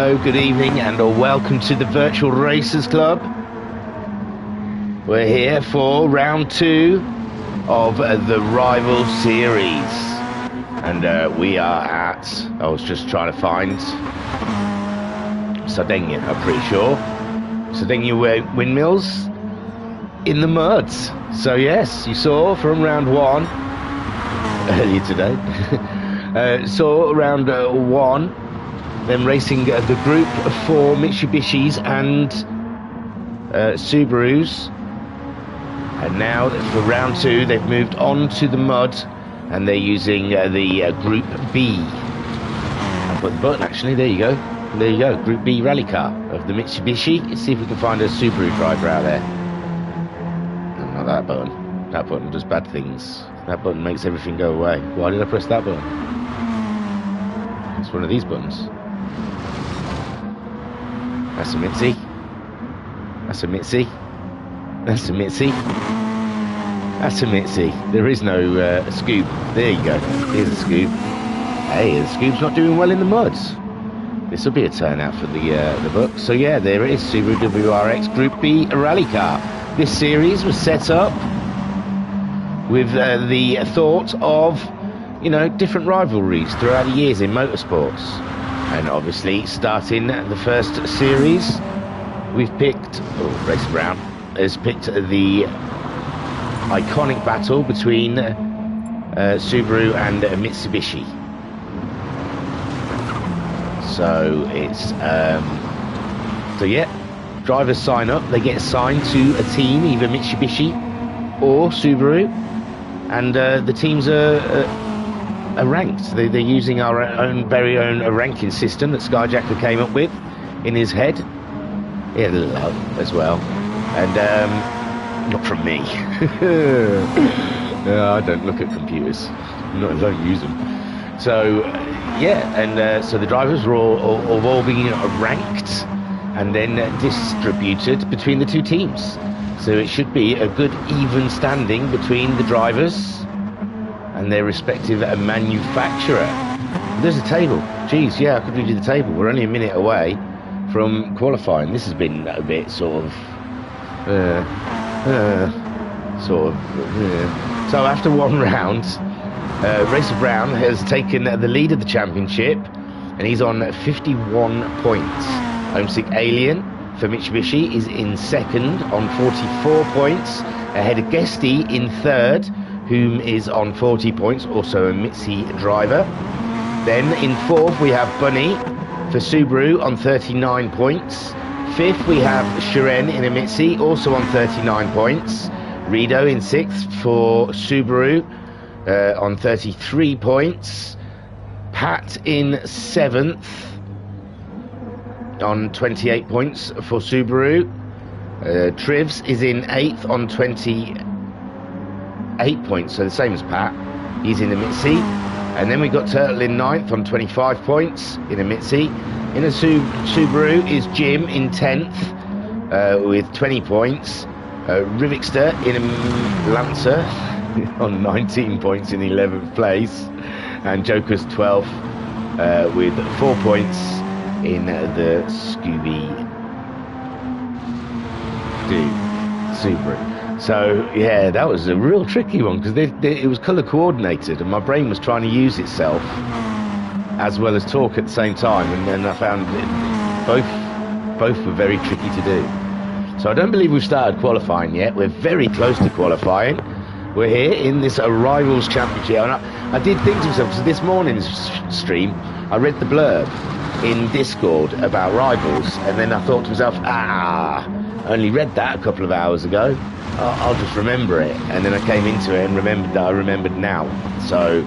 Hello, good evening, and welcome to the Virtual Racers Club. We're here for round 2 of the Rival Series. And we are at, I was just trying to find Sardinia, I'm pretty sure. Sardinia windmills in the mud. So yes, you saw from round 1 earlier today. Saw round 1 them racing the Group 4 Mitsubishis and Subarus. And now for round 2 they've moved on to the mud and they're using the Group B. I'll put the button actually, there you go. There you go, Group B rally car of the Mitsubishi. Let's see if we can find a Subaru driver out there. No, not that button. That button does bad things. That button makes everything go away. Why did I press that button? It's one of these buttons. That's a Mitzi. That's a Mitzi. That's a Mitzi. That's a Mitzi. There is no Scoob. There you go. Here's a Scoob. Hey, the Scoob's not doing well in the mud. This will be a turnout for the book. So yeah, there it is. Subaru WRX Group B rally car. This series was set up with the thought of, you know, different rivalries throughout the years in motorsports. And obviously, starting the first series, we've picked, Racer Brown has picked the iconic battle between Subaru and Mitsubishi. So it's, so yeah, drivers sign up, they get assigned to a team, either Mitsubishi or Subaru, and the teams are ranked. They're using our very own ranking system that Skyjacker came up with in his head. He had a little help as well, and not from me. I don't look at computers. I don't use them. So yeah, and so the drivers were all being ranked and then distributed between the two teams. So it should be a good even standing between the drivers and their respective manufacturer. There's a table. Geez, yeah, I could read you the table. We're only a minute away from qualifying. This has been a bit sort of. So after one round, Racer Brown has taken the lead of the championship, and he's on 51 points. Homesick Alien for Mitsubishi is in second on 44 points, ahead of Guesty in third, whom is on 40 points, also a Mitzi driver. Then in fourth we have Bunny for Subaru on 39 points. Fifth we have Shiren in a Mitzi, also on 39 points. Rido in sixth for Subaru on 33 points. Pat in seventh on 28 points for Subaru. Trivs is in eighth on 28 points, so the same as Pat. He's in the Mitzi. And then we got Turtle in ninth on 25 points in a Mitzi. In a Subaru is Jim in 10th with 20 points. Rivixter in a Lancer on 19 points in 11th place. And Joker's 12th with 4 points in the Subaru. So yeah, that was a real tricky one because it was colour coordinated and my brain was trying to use itself as well as talk at the same time, and then I found both were very tricky to do. So I don't believe we've started qualifying yet. We're very close to qualifying. We're here in this Rivals Championship, and I did think to myself, so this morning's stream I read the blurb in Discord about Rivals, and then I thought to myself, I only read that a couple of hours ago. I'll just remember it. And then I came into it and remembered that I remembered now. So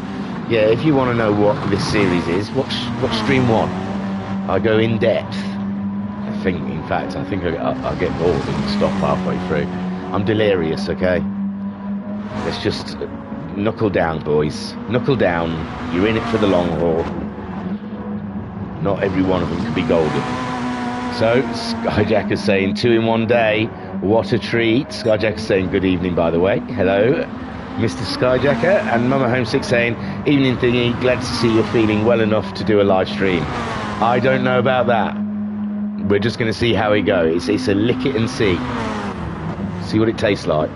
yeah, if you want to know what this series is, watch stream 1. I go in depth. I think I'll get bored and stop halfway through. I'm delirious, okay? Let's just knuckle down, boys. Knuckle down. You're in it for the long haul. Not every one of them could be golden. So Skyjacker's saying 2 in 1 day. What a treat. Skyjacker's saying good evening, by the way. Hello, Mr. Skyjacker. And Mama Homesick saying, evening thingy, glad to see you're feeling well enough to do a live stream. I don't know about that. We're just going to see how it goes. It's a lick it and see. See what it tastes like.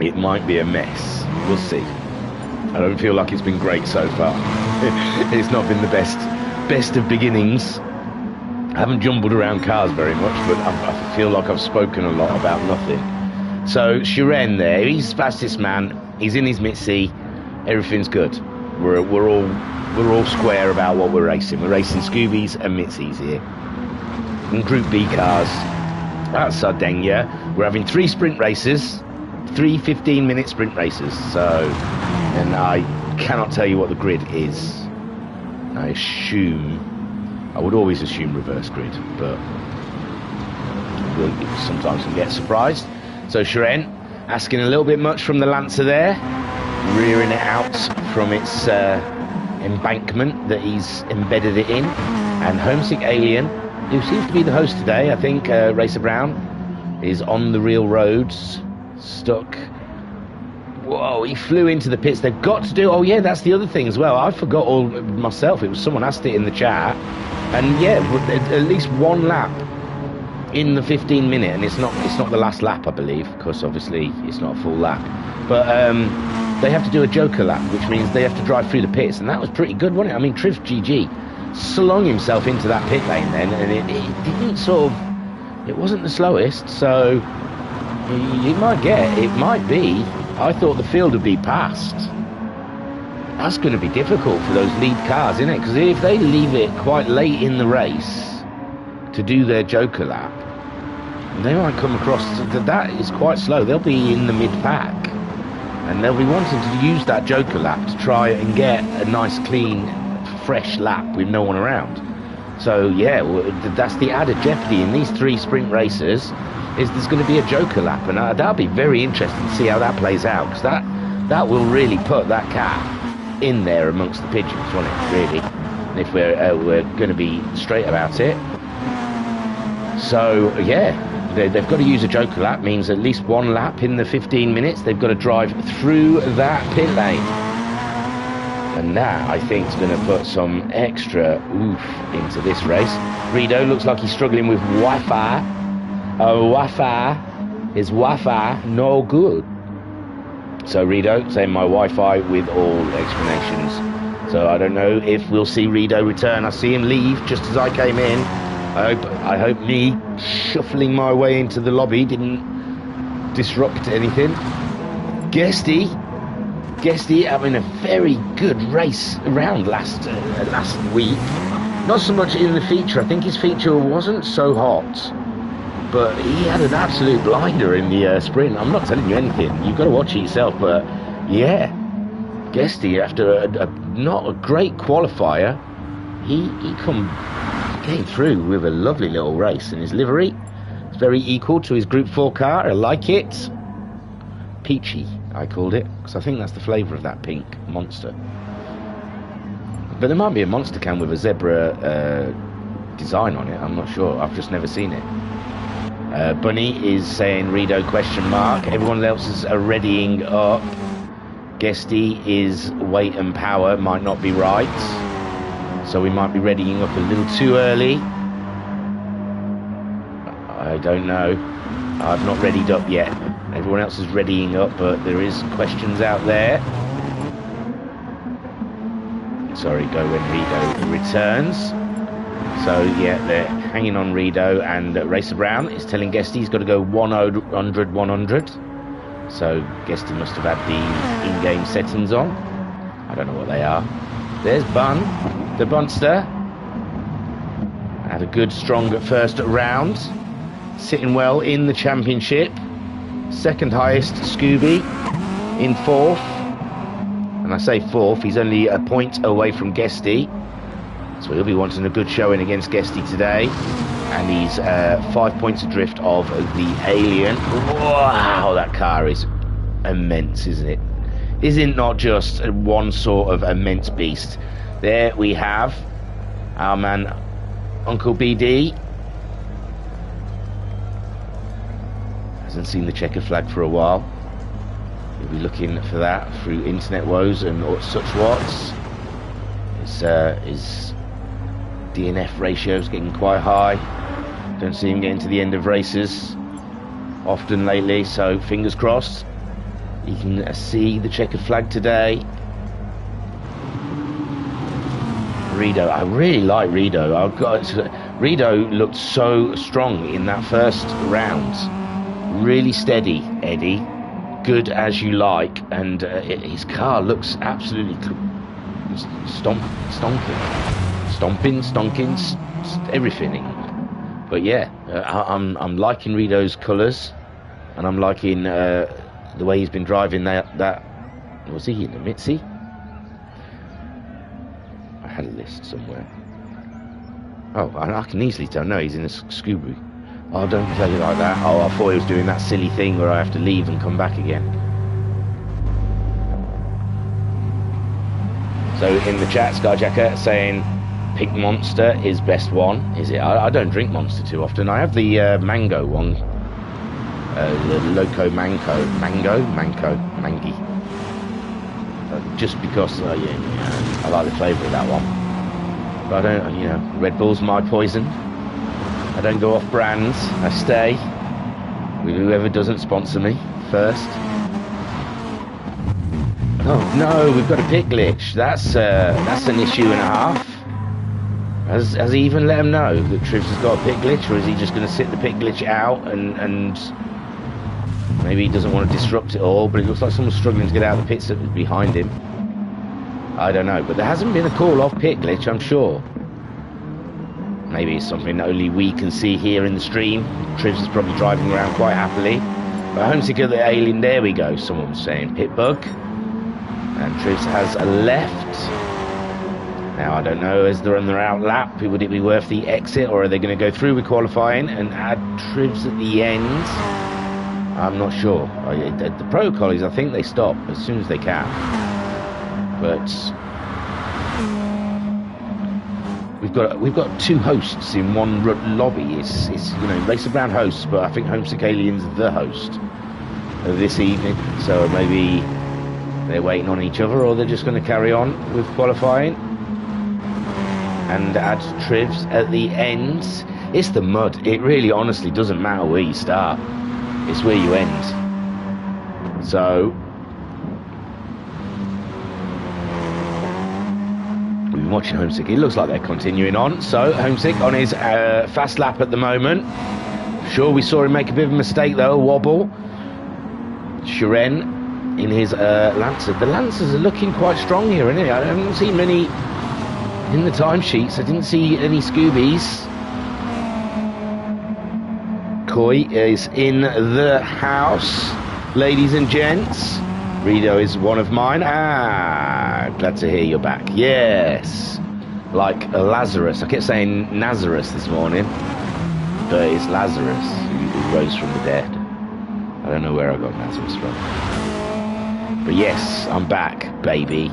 It might be a mess. We'll see. I don't feel like it's been great so far. It's not been the best of beginnings. I haven't jumbled around cars very much, but I feel like I've spoken a lot about nothing. So Shiren there, he's fastest man. He's in his Mitzi. Everything's good. We're all square about what we're racing. We're racing Scoobies and Mitzies here. In Group B cars at Sardinia. We're having 3 sprint races. 3 15-minute sprint races. So, and I cannot tell you what the grid is. I would always assume reverse grid, but sometimes we get surprised. So Shiren asking a little bit much from the Lancer there, rearing it out from its embankment that he's embedded it in. And Homesick Alien, who seems to be the host today, I think, Racer Brown, is on the real roads, stuck. Whoa, he flew into the pits. They've got to do... Oh, yeah, that's the other thing as well. I forgot all myself. It was someone asked it in the chat. And, yeah, at least 1 lap in the 15-minute. And it's not the last lap, I believe, because obviously it's not a full lap. But they have to do a joker lap, which means they have to drive through the pits. And that was pretty good, wasn't it? I mean, Triv GG slung himself into that pit lane then. And it didn't sort of... It wasn't the slowest, so... You might get... It might be... I thought the field would be passed. That's going to be difficult for those lead cars, isn't it? Because if they leave it quite late in the race to do their joker lap, they might come across... That is quite slow. They'll be in the mid-pack. And they'll be wanting to use that joker lap to try and get a nice, clean, fresh lap with no one around. So, yeah, that's the added jeopardy in these 3 sprint races. Is there's going to be a joker lap, and that'll be very interesting to see how that plays out, because that will really put that cat in there amongst the pigeons, won't it, really? And if we're going to be straight about it. So, yeah, they've got to use a joker lap, means at least 1 lap in the 15 minutes. They've got to drive through that pit lane. And that, I think, is going to put some extra oof into this race. Rido looks like he's struggling with Wi-Fi. Wi-Fi is Wi-Fi no good. So Rido saying my Wi-Fi with all explanations. So I don't know if we'll see Rido return. I see him leave just as I came in. I hope me shuffling my way into the lobby didn't disrupt anything. Guesty having a very good race around last week. Not so much in the feature. I think his feature wasn't so hot. But he had an absolute blinder in the sprint. I'm not telling you anything. You've got to watch it yourself. But, yeah, Guesty, after not a great qualifier, he came through with a lovely little race. And his livery is very equal to his Group 4 car. I like it. Peachy, I called it, because I think that's the flavour of that pink monster. But there might be a monster can with a zebra design on it. I'm not sure. I've just never seen it. Bunny is saying Rido question mark. Everyone else is readying up. Guesty is weight and power might not be right. So we might be readying up a little too early. I don't know. I've not readied up yet. Everyone else is readying up, but there is questions out there. Sorry, go when Rido returns. So, yeah, they're hanging on Rido, and Racer Brown is telling Guesty he's got to go 100, 100. So, Guesty must have had the in-game settings on. I don't know what they are. There's Bun, the Bunster. Had a good, strong first round. Sitting well in the championship. Second highest, Scooby, in 4th. And I say 4th, he's only a point away from Guesty. So he'll be wanting a good showing against Guesty today. And he's 5 points adrift of the Alien. Wow, that car is immense, isn't it? Isn't not just one sort of immense beast. There we have our man, Uncle BD. Hasn't seen the checker flag for a while. We'll be looking for that through internet woes and such what's. His DNF ratio is getting quite high. Don't see him getting to the end of races often lately, so fingers crossed he can see the checkered flag today. Rido, I really like Rido. Rido looked so strong in that first round. Really steady, Eddie. Good as you like, and his car looks absolutely stonking, everything. But yeah, I'm liking Rido's colours, and I'm liking the way he's been driving that. Was he in the Mitzi? I had a list somewhere. Oh, I can easily tell. No, he's in a Scooby. Oh, don't play it like that. Oh, I thought he was doing that silly thing where I have to leave and come back again. So in the chat, Skyjacker saying Pink Monster is best one. Is it? I don't drink Monster too often. I have the mango one. The Loco Mango. Mangy. Just because, I like the flavour of that one. But I don't, Red Bull's my poison. I don't go off brands. I stay with whoever doesn't sponsor me first. Oh no, we've got a pit glitch. That's an issue and a half. Has he even let him know that Trivs has got a pit glitch, or is he just going to sit the pit glitch out and maybe he doesn't want to disrupt it all? But it looks like someone's struggling to get out of the pits behind him. I don't know, but there hasn't been a call off pit glitch, I'm sure. Maybe it's something that only we can see here in the stream. Trivs is probably driving around quite happily. But Homesick of the Alien, there we go. Someone was saying pit bug. And Trivs has a left. Now, I don't know, as they're on their out lap, would it be worth the exit, or are they going to go through with qualifying and add Trivs at the end? I'm not sure. The protocols, I think they stop as soon as they can. But we've got two hosts in one lobby. It's Racer Brown hosts, but I think Homesick Alien's the host of this evening. So maybe they're waiting on each other, or they're just going to carry on with qualifying and add Trivs at the end. It's the mud. It really honestly doesn't matter where you start. It's where you end. So we've been watching Homesick. It looks like they're continuing on. So Homesick on his fast lap at the moment. Sure, we saw him make a bit of a mistake though, a wobble. Shiren in his Lancer. The Lancers are looking quite strong here, isn't it? I haven't seen many in the timesheets. I didn't see any Scoobies. Koi is in the house, ladies and gents. Rido is one of mine. Glad to hear you're back. Yes, like Lazarus. I kept saying Nazarus this morning, but it's Lazarus who rose from the dead. I don't know where I got Nazarus from. But yes, I'm back, baby.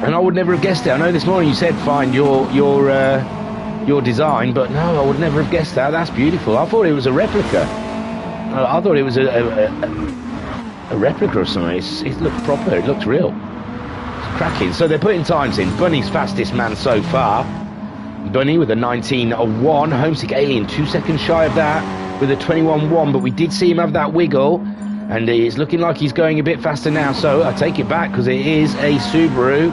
And I would never have guessed it. I know this morning you said find your design, but no, I would never have guessed that. That's beautiful. I thought it was a replica. I thought it was a replica or something. It looked proper. It looked real. It's cracking. So they're putting times in. Bunny's fastest man so far. Bunny with a 19.1. Homesick Alien 2 seconds shy of that with a 21.1. But we did see him have that wiggle. And it's looking like he's going a bit faster now. So I take it back because it is a Subaru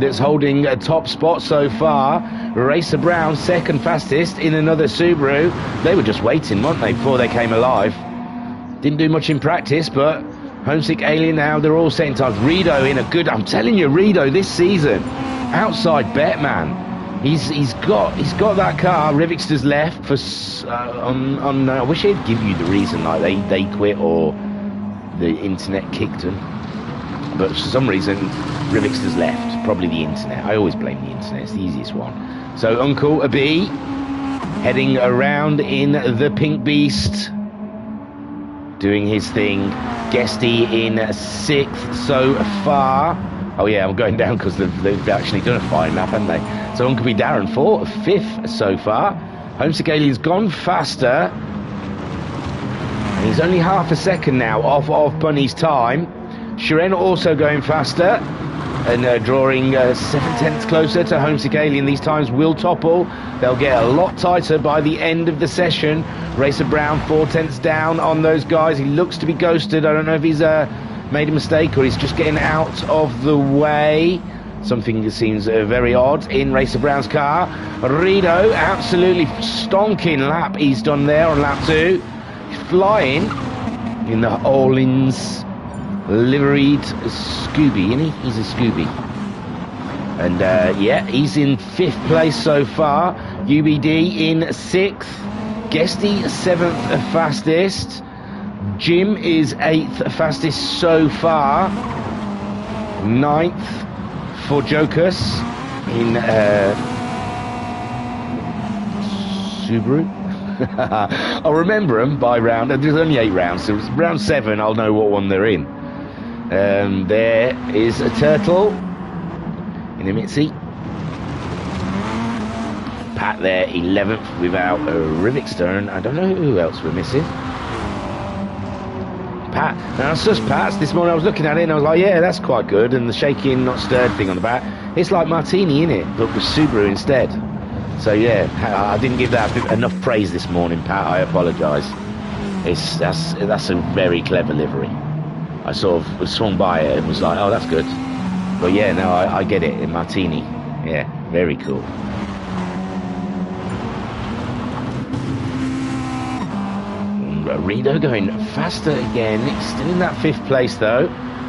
that's holding a top spot so far. Racer Brown second fastest in another Subaru. They were just waiting, weren't they, before they came alive. Didn't do much in practice, but Homesick Alien now, they're all setting times. Rido in a good, I'm telling you, Rido this season, outside bet, man. He's got that car. Rivixter's left for I wish he'd give you the reason, like they quit or the internet kicked them. But for some reason, Rivixter's left. Probably the internet. I always blame the internet. It's the easiest one. So Uncle Abi heading around in the Pink Beast, doing his thing. Guesty in 6th so far. Oh yeah, I'm going down because they've actually done a fine lap, haven't they? So Uncle B Darren 5th so far. Homesick Alien's gone faster. And he's only half a second now off of Bunny's time. Shiren also going faster. and drawing 7/10 closer to Homesick Alien. These times will topple. They'll get a lot tighter by the end of the session. Racer Brown 4/10 down on those guys. He looks to be ghosted. I don't know if he's made a mistake or he's just getting out of the way. Something that seems very odd in Racer Brown's car. Rido, absolutely stonking lap he's done there on lap 2. He's flying in the Orleans liveried Scooby, isn't he? He's a Scooby. And yeah, he's in 5th place so far. UBD in 6th. Guesty 7th fastest. Jim is 8th fastest so far. 9th for Jokus in Subaru. I'll remember them by round. There's only 8 rounds, so round 7 I'll know what one they're in. There is a Turtle in a Mitzi. Pat there, 11th without a Rivingstone. I don't know who else we're missing. Pat. Now, I sus Pat's this morning. I was looking at it and I was like, yeah, that's quite good. And the shaking, not stirred thing on the back. It's like Martini, innit? But with Subaru instead. So, yeah, I didn't give that enough praise this morning, Pat. I apologise. That's a very clever livery. I sort of swung by it and was like, oh, that's good. But, yeah, no, I get it. In Martini. Yeah, very cool. Rido going faster again. He's still in that 5th place though.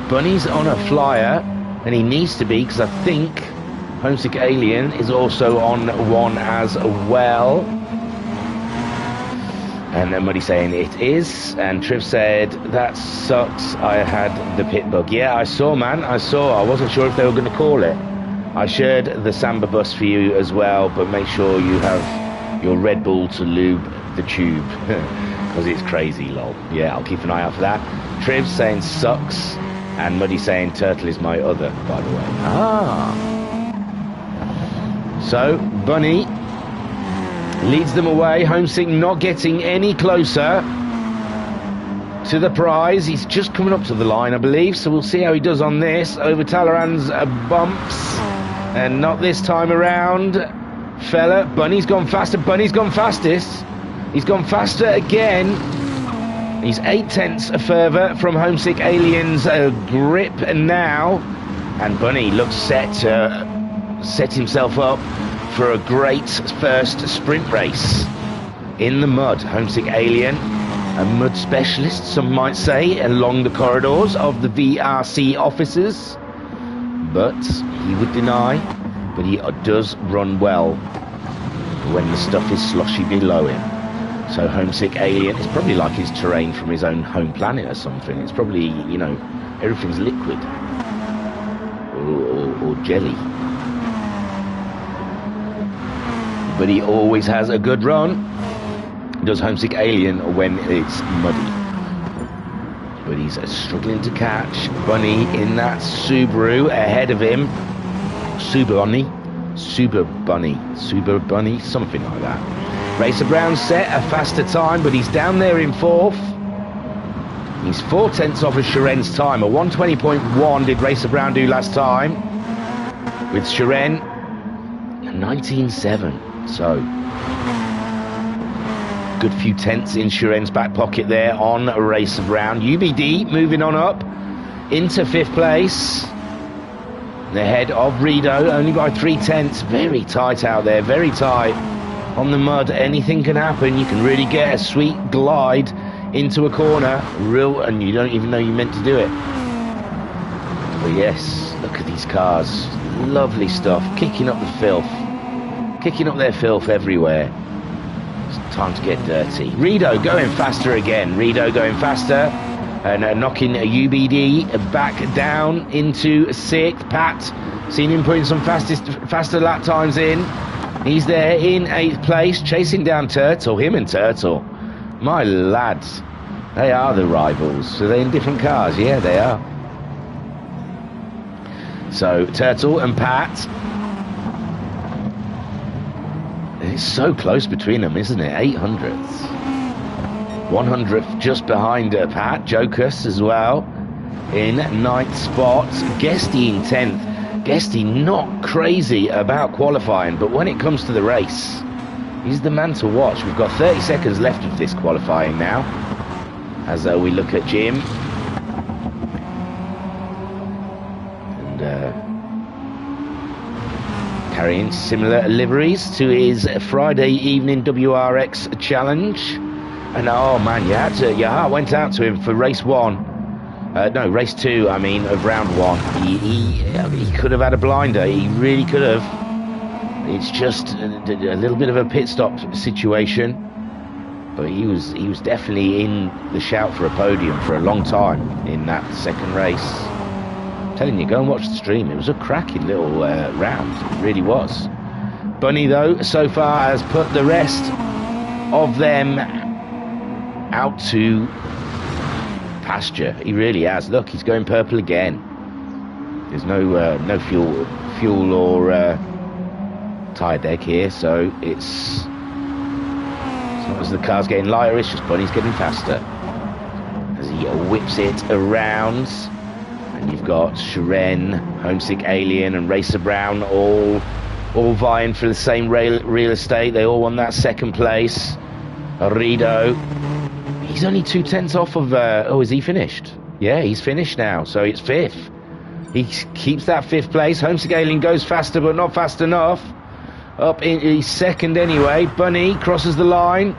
Bunny's on a flyer, and he needs to be because I think Homesick Alien is also on one as well. And then Muddy saying it is, and Triv said that sucks. I had the pit bug. Yeah, I saw, man. I saw. I wasn't sure if they were going to call it. I shared the Samba bus for you as well, but make sure you have your Red Bull to lube the tube. Because it's crazy, lol. Yeah, I'll keep an eye out for that. Triv saying sucks, and Muddy saying Turtle is my other, by the way. So, Bunny leads them away. Homesick not getting any closer to the prize. He's just coming up to the line, I believe, so we'll see how he does on this. Over Talleyrand's bumps, and not this time around, fella. Bunny's gone faster. Bunny's gone fastest. He's gone faster again. He's 8/10 further from Homesick Alien's grip now. And Bunny looks set to set himself up for a great first sprint race in the mud. Homesick Alien, a mud specialist, some might say, along the corridors of the VRC offices. But he would deny, but he does run well when the stuff is sloshy below him. So Homesick Alien, it's probably like his terrain from his own home planet or something. It's probably, you know, everything's liquid or jelly. But he always has a good run, does Homesick Alien, when it's muddy. But he's struggling to catch Bunny in that Subaru ahead of him. Super Bunny, something like that. Racer Brown set a faster time, but he's down there in 4th. He's 4/10 off of Sharen's time. A 120.1 did Racer Brown do last time. With Sharen, a 19.7. So, good few tenths in Sharen's back pocket there on Racer Brown. UBD moving on up into 5th place. Ahead of Rido, only by 3/10. Very tight out there, very tight. On the mud, anything can happen. You can really get a sweet glide into a corner, and you don't even know you meant to do it. But yes, look at these cars. Lovely stuff. Kicking up the filth. Kicking up their filth everywhere. It's time to get dirty. Rido going faster again. Rido going faster. And knocking a UBD back down into 6th. Pat, seen him putting some faster lap times in. He's there in 8th place, chasing down Turtle. Him and Turtle. My lads. They are the rivals. Are they in different cars? Yeah, they are. So, Turtle and Pat. It's so close between them, isn't it? 800ths. 100th just behind Pat. Jokus as well in 9th spot. Guesty in 10th. Guesty not crazy about qualifying, but when it comes to the race, he's the man to watch. We've got 30 seconds left of this qualifying now, as we look at Jim. And carrying similar liveries to his Friday evening WRX challenge. And oh man, your heart went out to him for race 1. No, race 2, I mean, of round 1. He could have had a blinder. He really could have. It's just a little bit of a pit stop situation. But he was definitely in the shout for a podium for a long time in that second race. I'm telling you, go and watch the stream. It was a cracking little round. It really was. Bunny, though, so far has put the rest of them out to pasture. He really has. Look, he's going purple again. There's no fuel or tyre deck here, so it's not as the car's getting lighter, it's just Bunny's getting faster as he whips it around. And you've got Shiren, Homesick Alien and Racer Brown all vying for the same real estate. They all won that second place. Rido, he's only 2/10 off of is he finished? Yeah, he's finished now, so it's 5th. He keeps that 5th place. Homesick Alien goes faster, but not fast enough. Up in he's 2nd anyway. Bunny crosses the line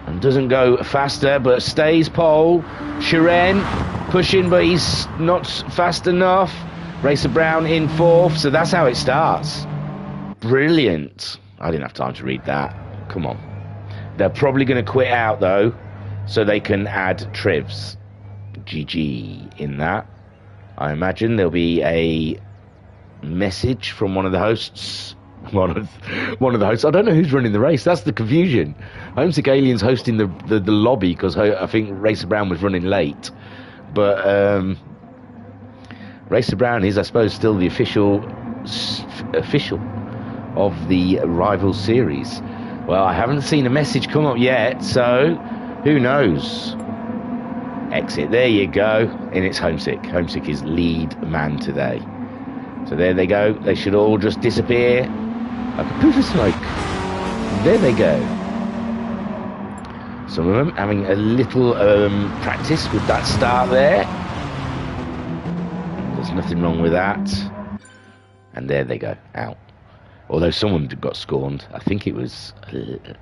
and doesn't go faster, but stays pole. Shiren pushing, but he's not fast enough. Racer Brown in 4th, so that's how it starts. Brilliant. I didn't have time to read that. Come on. They're probably going to quit out, though, so they can add trivs. GG in that. I imagine there'll be a message from one of the hosts. One of the hosts. I don't know who's running the race. That's the confusion. Homesick Alien's hosting the lobby because I think Racer Brown was running late. But Racer Brown is, I suppose, still the official of the rival series. Well, I haven't seen a message come up yet, so who knows? Exit. There you go. And it's Homesick. Homesick is lead man today. So there they go. They should all just disappear like a poof of smoke. There they go. Some of them having a little practice with that start there. There's nothing wrong with that. And there they go. Out. Although someone got scorned. I think it was,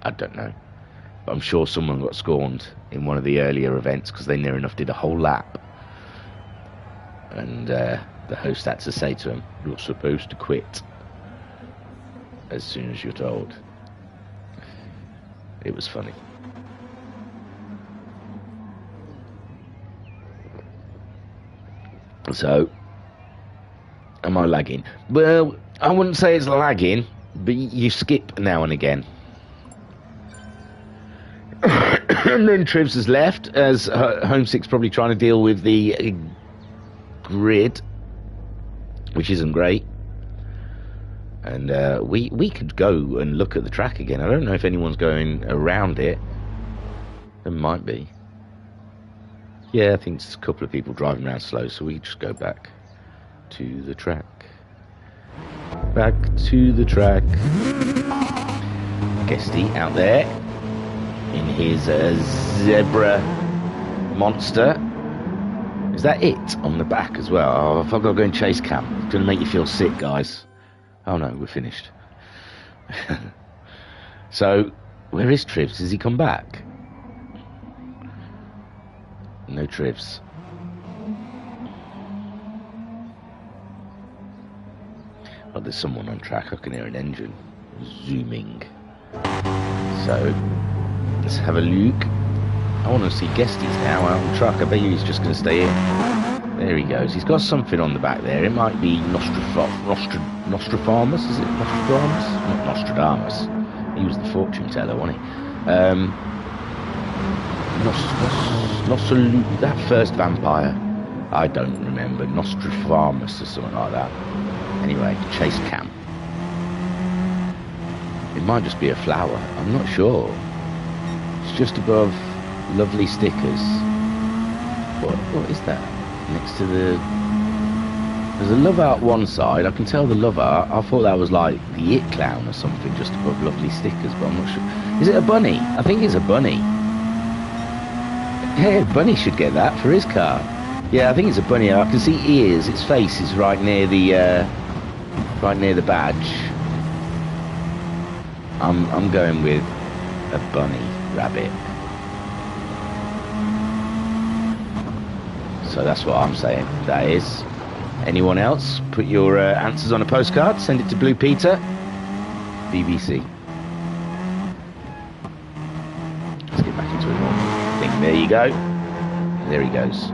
I don't know. But I'm sure someone got scorned in one of the earlier events because they near enough did a whole lap. And the host had to say to him, "You're supposed to quit as soon as you're told." It was funny. So, am I lagging? Well, I wouldn't say it's lagging, but you skip now and again. And then Trivs has left, as Homesick's probably trying to deal with the grid, which isn't great. And we could go and look at the track again. I don't know if anyone's going around it. There might be. Yeah, I think there's a couple of people driving around slow, so we just go back to the track. Back to the track. Guesty out there in his zebra monster. Is that it on the back as well? Oh, if I've got to go and chase cam, it's going to make you feel sick, guys. Oh no, we're finished. So, where is Trivs? Has he come back? No Trivs. Oh, there's someone on track. I can hear an engine zooming. So, let's have a look. I want to see Guesties now out on track. I bet you he's just going to stay in. There he goes. He's got something on the back there. It might be Nostradamus, is it? Nostradamus? Not Nostradamus. He was the fortune teller, wasn't he? That first vampire. I don't remember. Nostradamus or something like that. Anyway, chase cam. It might just be a flower. I'm not sure. It's just above lovely stickers. What is that? Next to the There's a love art one side. I can tell the love art. I thought that was like the It Clown or something, just above lovely stickers, but I'm not sure. Is it a bunny? I think it's a bunny. Yeah, Bunny should get that for his car. Yeah, I think it's a bunny. I can see ears. Its face is right near the badge. I'm going with a bunny rabbit. So that's what I'm saying. That is. Anyone else? Put your answers on a postcard. Send it to Blue Peter, BBC. Let's get back into a normal thing. There you go. There he goes.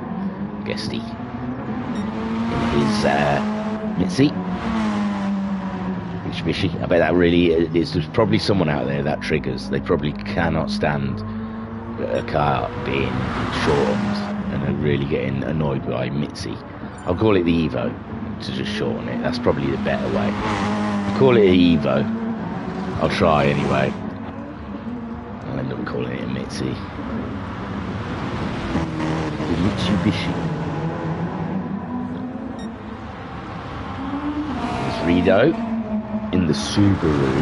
Guesty. In his Mitzi. Mitsubishi. I bet that really is. There's probably someone out there that triggers. They probably cannot stand a car being shortened and are really getting annoyed by Mitzi. I'll call it the Evo to just shorten it. That's probably the better way. I'll call it the Evo. I'll try anyway. I'll end up calling it a Mitzi. The Mitsubishi. There's Rido in the Subaru.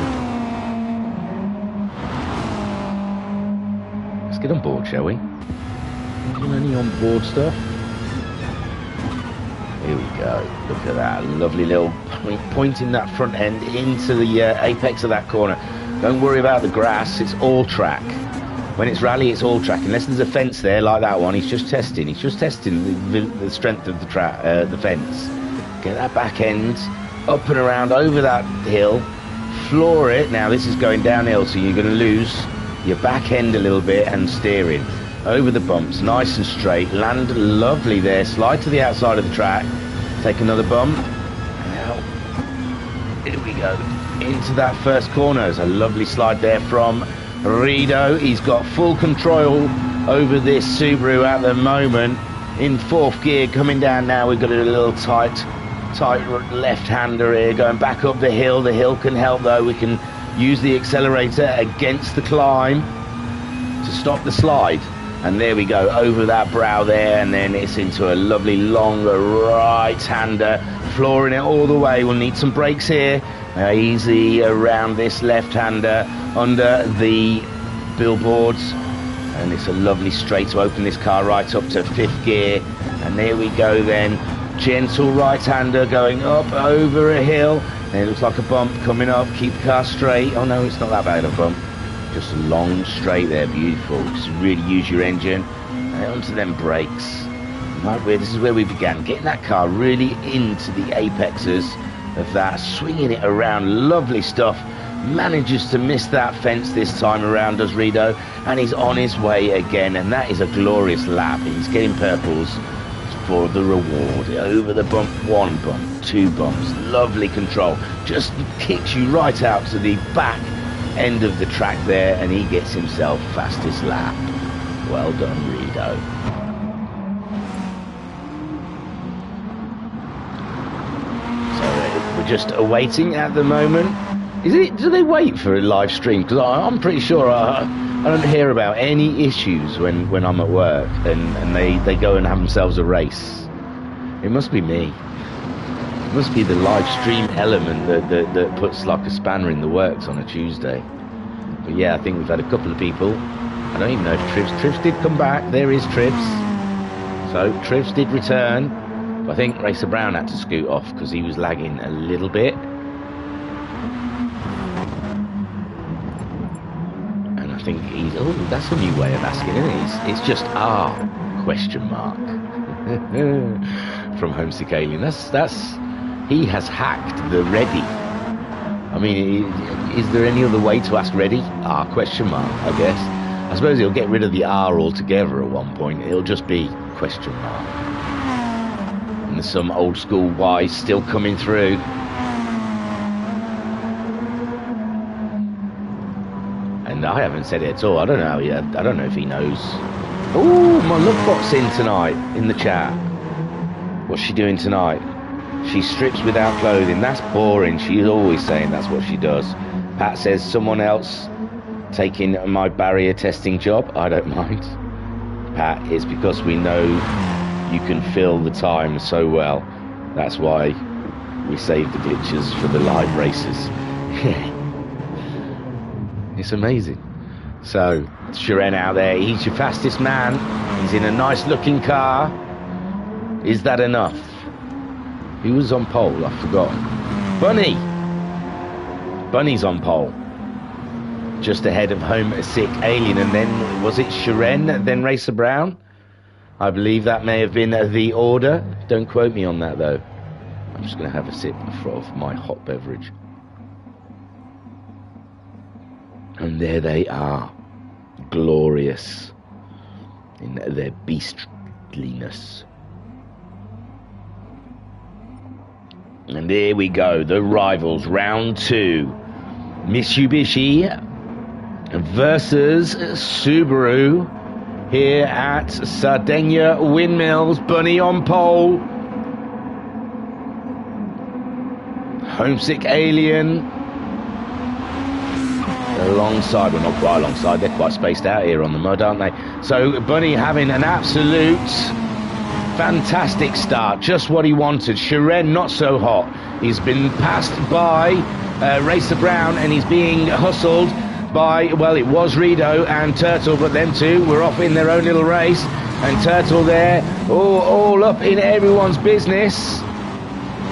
Let's get on board, shall we? Any on board stuff? Here we go. Look at that lovely little pointing that front end into the apex of that corner. Don't worry about the grass. It's all track. When it's rally, it's all track. Unless there's a fence there like that one, he's just testing. He's just testing the strength of the fence. Get that back end up and around over that hill. Floor it. Now this is going downhill, so you're going to lose your back end a little bit and steering. Over the bumps, nice and straight, land lovely there, slide to the outside of the track, take another bump, and now, here we go, into that first corner. There's a lovely slide there from Rido. He's got full control over this Subaru at the moment, in fourth gear, coming down now. We've got a little tight left-hander here, going back up the hill. The hill can help though. We can use the accelerator against the climb to stop the slide. And there we go, over that brow there, and then it's into a lovely long right-hander, flooring it all the way. We'll need some brakes here. Easy around this left-hander under the billboards. And it's a lovely straight to open this car right up to fifth gear. And there we go then. Gentle right-hander going up over a hill. And it looks like a bump coming up. Keep the car straight. Oh no, it's not that bad of a bump. Just a long straight there, beautiful. Just really use your engine. And onto them brakes. Right, this is where we began. Getting that car really into the apexes of that, swinging it around. Lovely stuff. Manages to miss that fence this time around, does Rido, and he's on his way again. And that is a glorious lap. He's getting purples for the reward. Over the bump, one bump, two bumps. Lovely control. Just kicks you right out to the back end of the track there, and he gets himself fastest lap. Well done, Rido. So we're just awaiting at the moment. Do they wait for a live stream? Because I'm pretty sure I don't hear about any issues when I'm at work and they go and have themselves a race. It must be me. It must be the live stream element that puts like a spanner in the works on a Tuesday. But yeah, I think we've had a couple of people. I don't even know if Trivs did come back. There is Trivs. So Trivs did return. But I think Racer Brown had to scoot off because he was lagging a little bit. And I think he's... Oh, that's a new way of asking, isn't it? It's just question mark. From Homesick Alien. That's he has hacked the ready. I mean, is there any other way to ask ready? Question mark, I guess. I suppose he'll get rid of the R altogether at one point. It'll just be question mark. And there's some old school Y still coming through. And I haven't said it at all. I don't know yet. I don't know if he knows. Oh, my Lovebot's in tonight in the chat. What's she doing tonight? She strips without clothing. That's boring. She's always saying that's what she does. Pat says someone else taking my barrier testing job. I don't mind. Pat, it's because we know you can fill the time so well. That's why we save the glitches for the live races. It's amazing. So, Shiren out there, he's your fastest man. He's in a nice looking car. Is that enough? Who was on pole? I forgot. Bunny! Bunny's on pole. Just ahead of Homesick Alien, and then, was it Shiren, then Racer Brown? I believe that may have been the order. Don't quote me on that, though. I'm just going to have a sip of my hot beverage. And there they are. Glorious in their beastliness. And there we go, the rivals, round 2. Mitsubishi versus Subaru here at Sardinia Windmills. Bunny on pole. Homesick Alien alongside, well, not quite alongside, they're quite spaced out here on the mud, aren't they? So Bunny having an absolute fantastic start, just what he wanted. Shiren not so hot. He's been passed by Racer Brown, and he's being hustled by, well, it was Rido and Turtle, but them two were off in their own little race, and Turtle there, all up in everyone's business.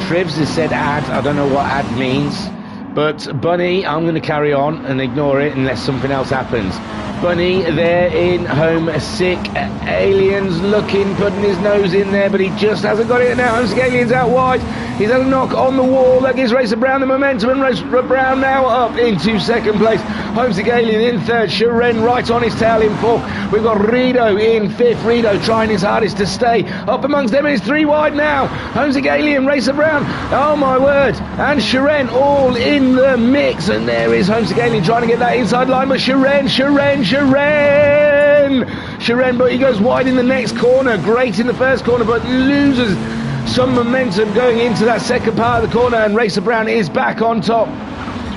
Trivs has said ad, I don't know what ad means, but Bunny, I'm going to carry on and ignore it unless something else happens. Bunny there in Homesick Aliens, looking, putting his nose in there, but he just hasn't got it now. Homesick Aliens out wide. He's had a knock on the wall. That gives Racer Brown the momentum, and Racer Brown now up into second place. Homesick Alien in third. Shiren right on his tail in fourth. We've got Rido in fifth. Rido trying his hardest to stay up amongst them. It's 3 wide now. Homesick Alien, Racer Brown. Oh my word. And Shiren all in the mix. And there is Homesick Alien trying to get that inside line. But Shiren, but he goes wide in the next corner. Great in the first corner, but loses some momentum going into that second part of the corner, and Racer Brown is back on top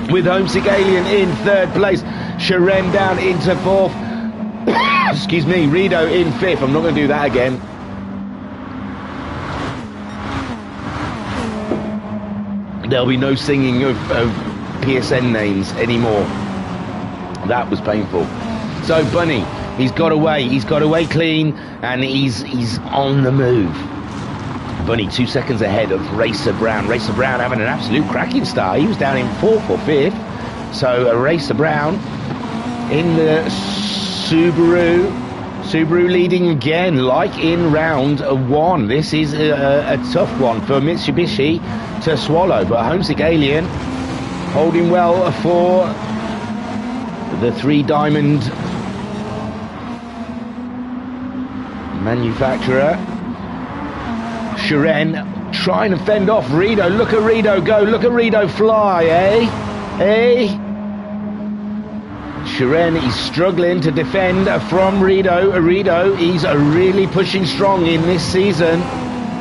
with Homesick Alien in third place. Shiren down into fourth. Excuse me, Rido in fifth. I'm not going to do that again. There'll be no singing of PSN names anymore. That was painful. So Bunny, he's got away clean, and he's on the move. Bunny 2 seconds ahead of Racer Brown. Racer Brown having an absolute cracking start. He was down in fourth or fifth. So Racer Brown in the Subaru leading again, like in round 1. This is a tough one for Mitsubishi to swallow, but Homesick Alien holding well for the 3 Diamond manufacturer. Shiren trying to fend off Rido. Look at Rido go. Look at Rido fly, eh? Shiren is struggling to defend from Rido. Rido, he's really pushing strong in this season.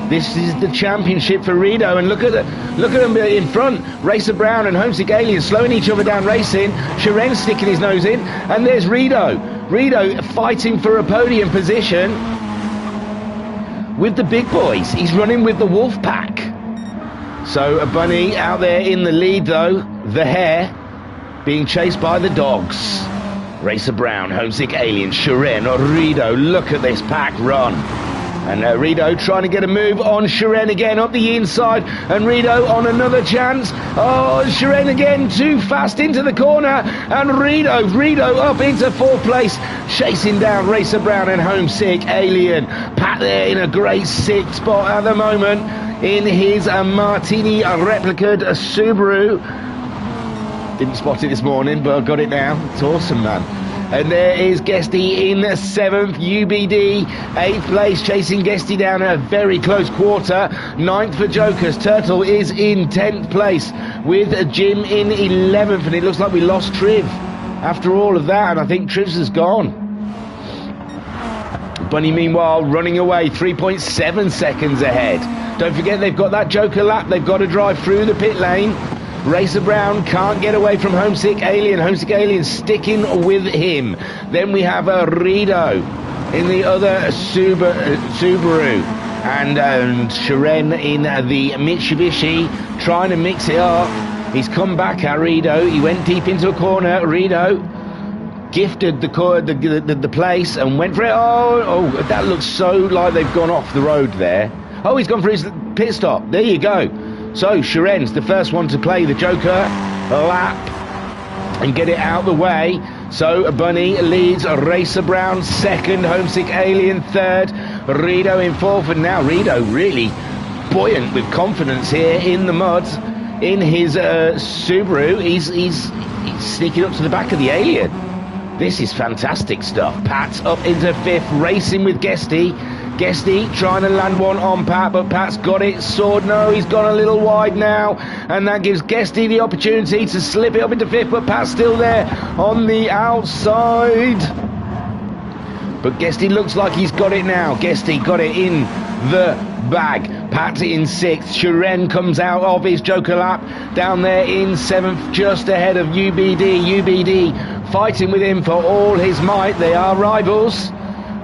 This is the championship for Rido, and look at them in front. Racer Brown and Homesick Alien slowing each other down racing. Shiren sticking his nose in, and there's Rido. Rido fighting for a podium position with the big boys. He's running with the wolf pack. So a Bunny out there in the lead, though. The hare being chased by the dogs. Racer Brown, Homesick Alien, Shiren, Rido. Look at this pack run. And Rido trying to get a move on Shiren again up the inside, and Rido on another chance. Oh, Shiren again too fast into the corner, and Rido up into fourth place, chasing down Racer Brown and Homesick Alien. Pat there in a great sixth spot at the moment in his Martini replica Subaru. Didn't spot it this morning, but I got it now. It's awesome, man. And there is Guesty in 7th, UBD 8th place, chasing Guesty down a very close quarter. 9th for Jokers. Turtle is in 10th place with Jim in 11th, and it looks like we lost Triv after all of that, and I think Triv's has gone. Bunny meanwhile running away 3.7 seconds ahead. Don't forget they've got that Joker lap. They've got to drive through the pit lane. Racer Brown can't get away from Homesick Alien. Homesick Alien sticking with him. Then we have Rido in the other Subaru. And Shiren in the Mitsubishi, trying to mix it up. He's come back at Rido. He went deep into a corner. Rido gifted the place and went for it. Oh, that looks so like they've gone off the road there. Oh, he's gone for his pit stop. There you go. So Shiren's the first one to play the Joker lap and get it out the way. So Bunny leads, Racer Brown second, Homesick Alien third, Rido in fourth, and now Rido really buoyant with confidence here in the mud in his Subaru. He's sneaking up to the back of the Alien. This is fantastic stuff. Pat's up into fifth, racing with Guesty. Guesty trying to land one on Pat, but Pat's got it. Sword, no, he's gone a little wide now, and that gives Guesty the opportunity to slip it up into fifth, but Pat's still there on the outside. But Guesty looks like he's got it now. Guesty got it in the bag. Pat in sixth. Shiren comes out of his Joker lap down there in seventh, just ahead of UBD. UBD fighting with him for all his might. They are rivals.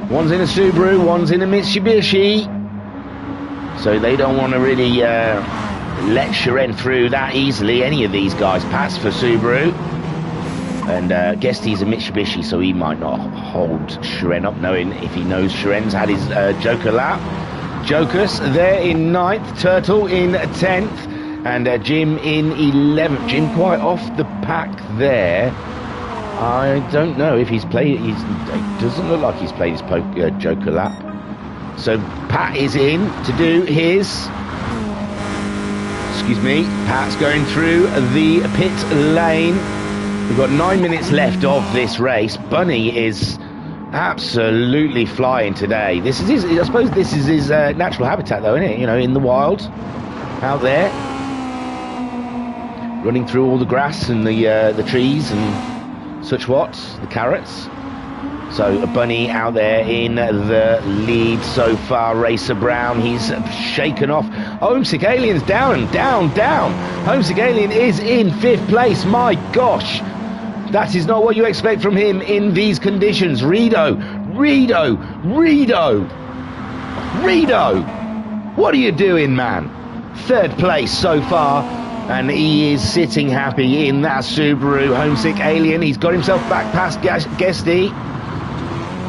One's in a Subaru, one's in a Mitsubishi. So they don't want to really let Shiren through that easily, any of these guys. Pat's for Subaru. And Guesty's a Mitsubishi, so he might not hold Shiren up, knowing if he knows Shiren's had his Joker lap. Jokus there in 9th, Turtle in 10th, and Jim in 11th. Jim quite off the pack there. I don't know if he's played. It doesn't look like he's played his Joker lap. So Pat is in to do his. Excuse me. Pat's going through the pit lane. We've got 9 minutes left of this race. Bunny is absolutely flying today. This is his, I suppose this is his natural habitat, though, isn't it? You know, in the wild, out there, running through all the grass and the trees and such what, the carrots. So a Bunny out there in the lead so far. Racer Brown, he's shaken off. Homesick Alien's down. Homesick Alien is in 5th place. My gosh, that is not what you expect from him in these conditions. Rido, what are you doing, man? 3rd place so far, and he is sitting happy in that Subaru. Homesick Alien, he's got himself back past Guesty,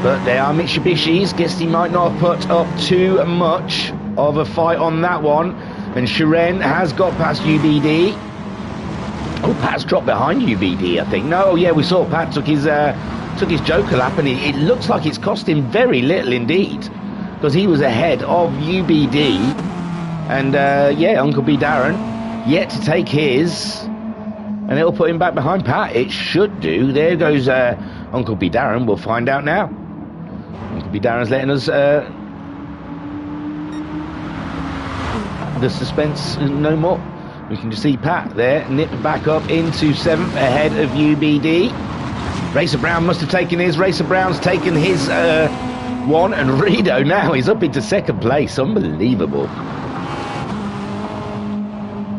but they are Mitsubishis. Guesty might not have put up too much of a fight on that one, and Shiren has got past UBD. Oh, Pat's dropped behind UBD, I think. No, yeah, we saw Pat took his Joker lap, and it looks like it's cost him very little indeed, because he was ahead of UBD, and yeah, Uncle B Darren yet to take his, and it'll put him back behind Pat. It should do. There goes Uncle B Darren. We'll find out now. Uncle B Darren's letting us the suspense no more. We can just see Pat there nip back up into 7th ahead of UBD. Racer Brown must have taken his. Racer Brown's taken his one, and Rido now is up into 2nd place. Unbelievable.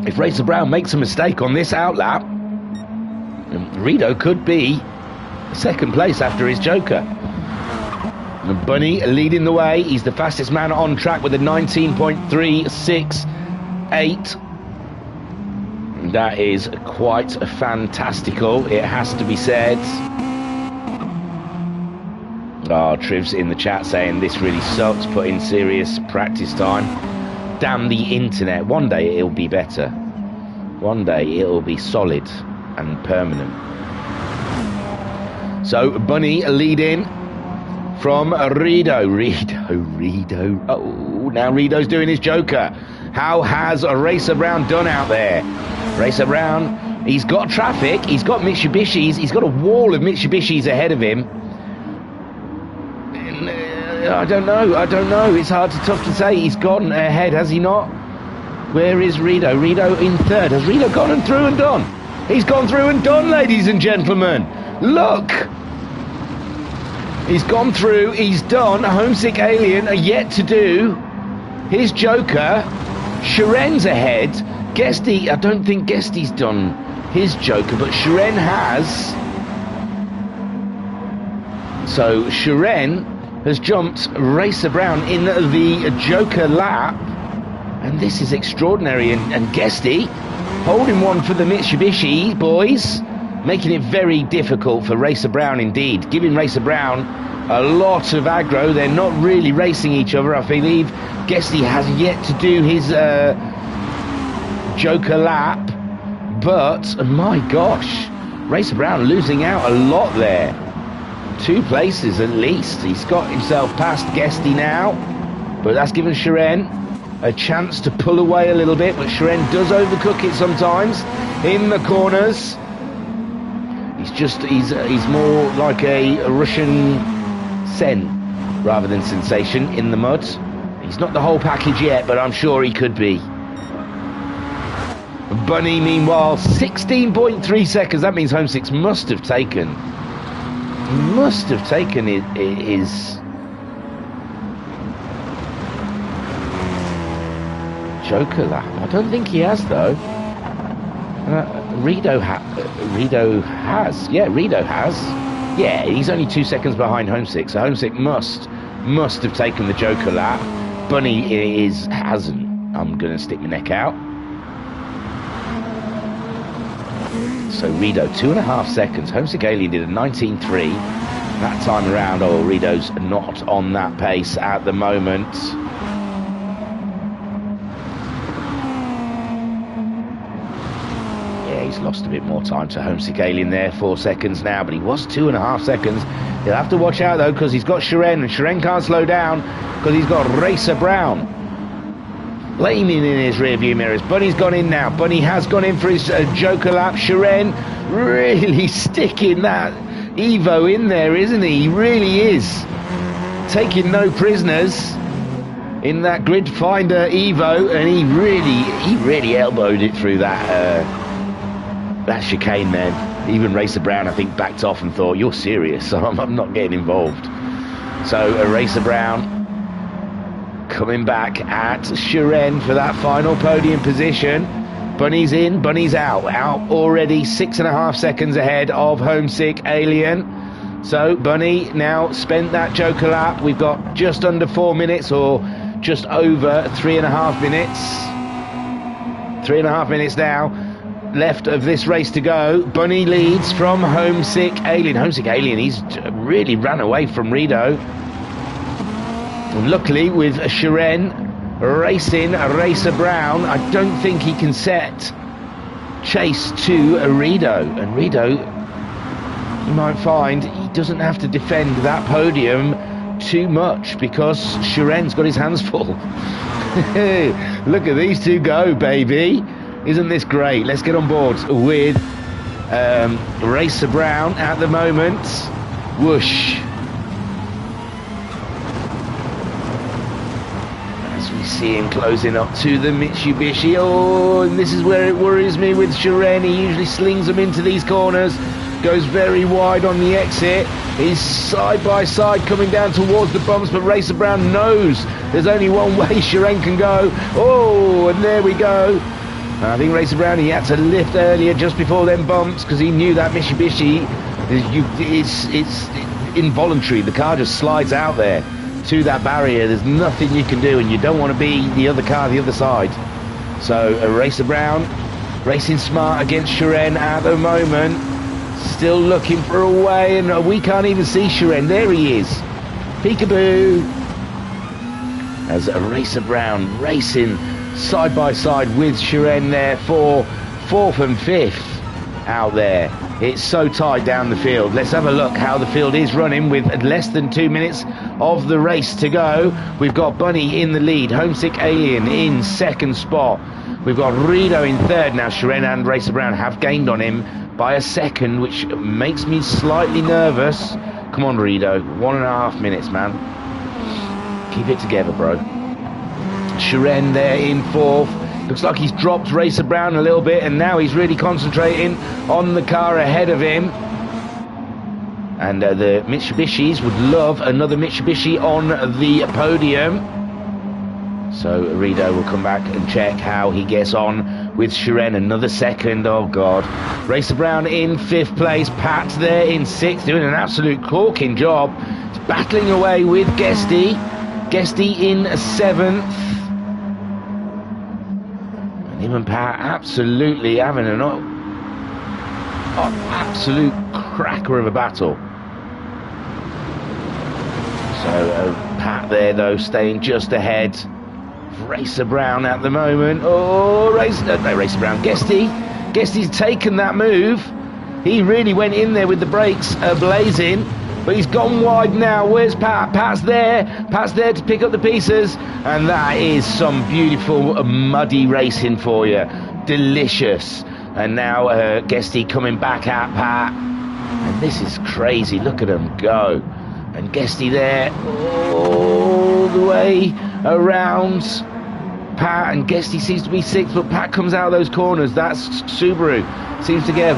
If Racer Brown makes a mistake on this outlap, Rido could be 2nd place after his Joker. And Bunny leading the way. He's the fastest man on track with a 19.368. That is quite fantastical, it has to be said. Oh, Triv's in the chat saying this really sucks, put in serious practice time. Damn the internet. One day it'll be better. One day it'll be solid and permanent. So Bunny leading from Rido. Oh, now Rido's doing his Joker. How has Racer Brown done out there? Racer Brown, he's got traffic, he's got Mitsubishis, he's got a wall of Mitsubishis ahead of him. And, I don't know, it's tough to say. He's gone ahead, has he not? Where is Rido? Rido in 3rd. Has Rido gone and through and done? He's gone through and done, ladies and gentlemen. Look! He's gone through, he's done. Homesick Alien are yet to do his Joker. Shiren's ahead. Guesty, I don't think Guesty's done his Joker, but Shiren has. So Shiren has jumped Racer Brown in the Joker lap. And this is extraordinary. And Guesty holding one for the Mitsubishi boys, making it very difficult for Racer Brown indeed, giving Racer Brown a lot of aggro. They're not really racing each other. I believe Guesty has yet to do his Joker lap, but my gosh, Racer Brown losing out a lot there. 2 places at least. He's got himself past Guesty now, but that's given Shiren a chance to pull away a little bit, but Shiren does overcook it sometimes in the corners. He's more like a Russian Sen rather than Sensation in the mud. He's not the whole package yet, but I'm sure he could be. Bunny, meanwhile, 16.3 seconds. That means Home 6 must have taken his Joker lap. I don't think he has, though. Rido has. Yeah, Rido has. Yeah, he's only 2 seconds behind Home 6, so Home 6 must have taken the Joker lap. Bunny hasn't. I'm going to stick my neck out. So Rido, 2.5 seconds. Home 6 Alien did a 19.3 that time around. Oh, Rido's not on that pace at the moment. He's lost a bit more time to Homesick Alien there, 4 seconds now, but he was 2.5 seconds. He'll have to watch out though, because he's got Shiren, and Shiren can't slow down because he's got Racer Brown flaming in his rearview mirrors. Bunny's gone in now. Bunny has gone in for his Joker lap. Shiren really sticking that Evo in there, isn't he? He really is taking no prisoners in that grid finder Evo, and he really elbowed it through that chicane then. Even Racer Brown, I think, backed off and thought, you're serious, so I'm not getting involved. So Racer Brown coming back at Shiren for that final podium position. Bunny's in, Bunny's out already, 6.5 seconds ahead of Homesick Alien. So Bunny now spent that Joker lap. We've got just under 4 minutes, or just over 3.5 minutes. 3.5 minutes now left of this race to go. Bunny leads from Homesick Alien. Homesick Alien, he's really ran away from Rido. And luckily, with Shiren racing Racer Brown, I don't think he can set chase to Rido. And Rido, you might find, he doesn't have to defend that podium too much because Shiren's got his hands full. Look at these two go, baby. Isn't this great? Let's get on board with Racer Brown at the moment. Whoosh. As we see him closing up to the Mitsubishi. Oh, and this is where it worries me with Shiren. He usually slings them into these corners. Goes very wide on the exit. He's side by side coming down towards the bumps, but Racer Brown knows there's only one way Shiren can go. Oh, and there we go. I think Racer Brown, he had to lift earlier just before them bumps because he knew that Mitsubishi, it's involuntary. The car just slides out there to that barrier. There's nothing you can do, and you don't want to be the other car the other side. So Racer Brown racing smart against Shiren at the moment. Still looking for a way, and we can't even see Shiren. There he is. Peekaboo. As Racer Brown racing side by side with Shiren there for 4th and 5th out there. It's so tight down the field. Let's have a look how the field is running with less than 2 minutes of the race to go. We've got Bunny in the lead, Homesick Alien in 2nd spot. We've got Rido in 3rd. Now Shiren and Racer Brown have gained on him by a second, which makes me slightly nervous. Come on, Rido, 1.5 minutes, man. Keep it together, bro. Shiren there in 4th. Looks like he's dropped Racer Brown a little bit, and now he's really concentrating on the car ahead of him. And the Mitsubishis would love another Mitsubishi on the podium. So Rido will come back and check how he gets on with Shiren. Another second, oh God. Racer Brown in 5th place. Pat there in 6th, doing an absolute corking job. He's battling away with Guesty. Guesty in 7th. And him and Pat absolutely having an absolute cracker of a battle. So Pat there though staying just ahead. Racer Brown at the moment. Oh, Racer Brown. Guesty's taken that move. He really went in there with the brakes blazing, but he's gone wide now. Where's Pat? Pat's there to pick up the pieces, and that is some beautiful muddy racing for you. Delicious. And now Guesty coming back at Pat, and this is crazy. Look at him go. And Guesty there all the way around Pat, and Guesty seems to be 6th, but Pat comes out of those corners. That's Subaru seems to get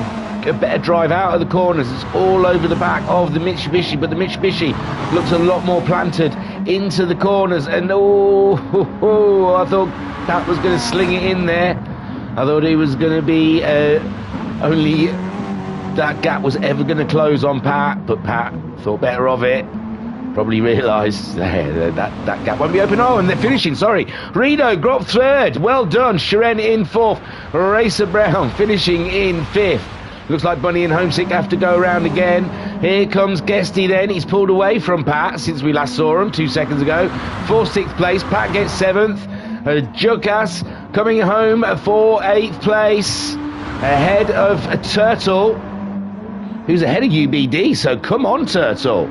a better drive out of the corners. It's all over the back of the Mitsubishi, but the Mitsubishi looks a lot more planted into the corners, and I thought Pat was going to sling it in there. I thought he was going to be only that gap was ever going to close on Pat, but Pat thought better of it. Probably realised that gap won't be open. Oh, and they're finishing, sorry. Rito, Grop 3rd. Well done. Shiren in 4th. Racer Brown finishing in 5th. Looks like Bunny and Homesick have to go around again. Here comes Guesty then. He's pulled away from Pat since we last saw him 2 seconds ago. For 6th place. Pat gets 7th. Jukas coming home for 8th place. Ahead of Turtle, who's ahead of UBD. So come on, Turtle.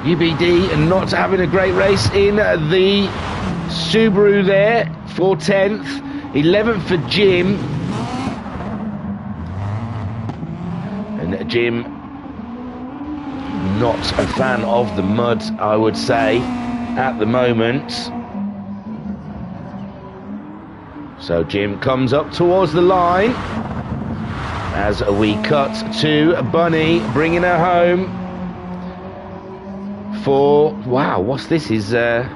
UBD not having a great race in the Subaru there for 10th. 11th for Jim. And Jim, not a fan of the mud, I would say, at the moment. So Jim comes up towards the line as we cut to Bunny, bringing her home for, wow, what's this? His first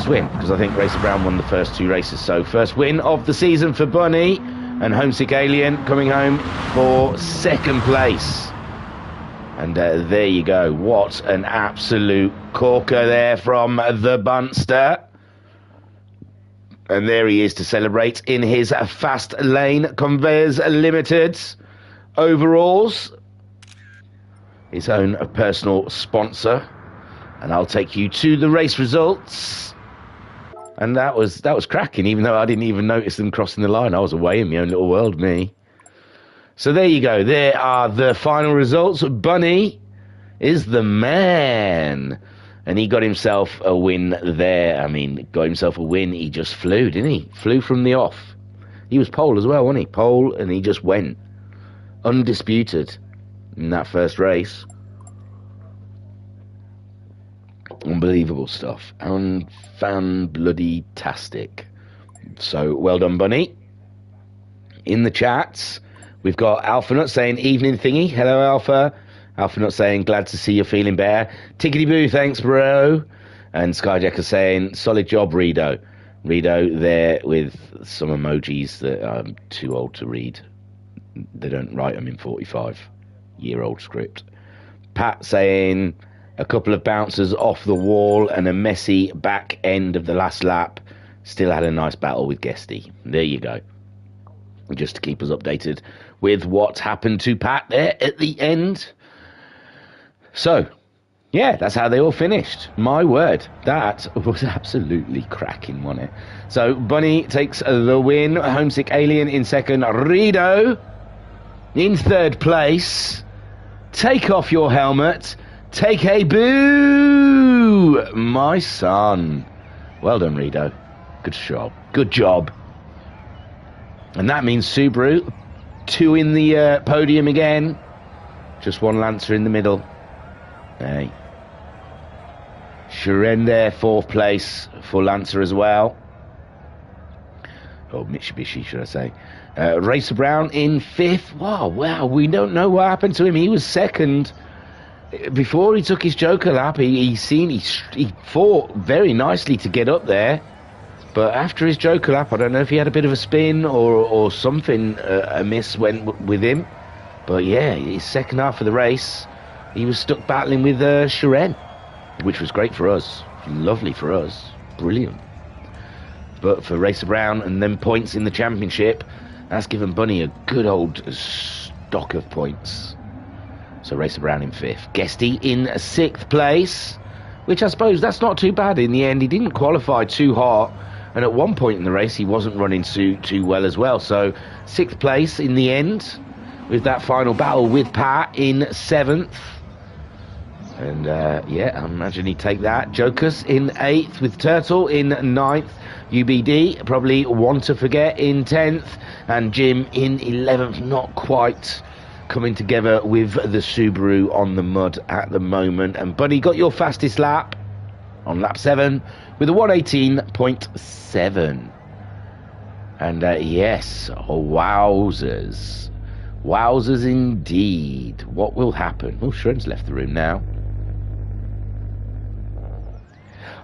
win, because I think Racer Brown won the first 2 races. So first win of the season for Bunny, and Homesick Alien coming home for 2nd place. And there you go. What an absolute corker there from the Bunster. And there he is to celebrate in his Fast Lane Conveyors Limited overalls. His own personal sponsor. And I'll take you to the race results. And that was cracking, even though I didn't even notice them crossing the line. I was away in my own little world, me. So there you go. There are the final results. Bunny is the man. And he got himself a win there. I mean, got himself a win. He just flew, didn't he? Flew from the off. He was pole as well, wasn't he? Pole, and he just went. Undisputed in that first race. Unbelievable stuff. Fan-bloody-tastic. So, well done, Bunny. In the chats, we've got Alpha Nut saying, evening thingy. Hello, Alpha. Alpha Nut saying, glad to see you're feeling better. Tickety boo, thanks, bro. And Skyjacker saying, solid job, Rito. Rito there with some emojis that I'm too old to read. They don't write them in 45-year-old script. Pat saying, a couple of bouncers off the wall and a messy back end of the last lap. Still had a nice battle with Guesty. There you go. Just to keep us updated with what happened to Pat there at the end. So, yeah, that's how they all finished. My word, that was absolutely cracking, wasn't it? So, Bunny takes the win. Homesick Alien in 2nd. Rito in 3rd place. Take off your helmet. Take a boo, my son. Well done, Rito. Good job. Good job. And that means Subaru, 2 in the podium again. Just 1 Lancer in the middle. Hey. Shiren there, 4th place for Lancer as well. Or Mitsubishi, should I say. Racer Brown in 5th. Wow, we don't know what happened to him. He was 2nd. Before he took his Joker lap, he fought very nicely to get up there. But after his Joker lap, I don't know if he had a bit of a spin or something amiss went with him. But yeah, his second half of the race, he was stuck battling with Shiren, which was great for us. Lovely for us. Brilliant. But for Racer Brown and them points in the championship, that's given Bunny a good old stock of points. So Racer Brown in 5th. Guesty in 6th place, which I suppose that's not too bad in the end. He didn't qualify too hot, and at one point in the race he wasn't running too well as well. So 6th place in the end, with that final battle with Pat in 7th. And yeah, I imagine he'd take that. Jokers in 8th, with Turtle in 9th. UBD, probably one to forget, in 10th. And Jim in 11th, not quite coming together with the Subaru on the mud at the moment. And Buddy got your fastest lap on lap 7 with a 118.7. And yes, wowzers. Wowzers indeed. What will happen? Oh, Shred's left the room now.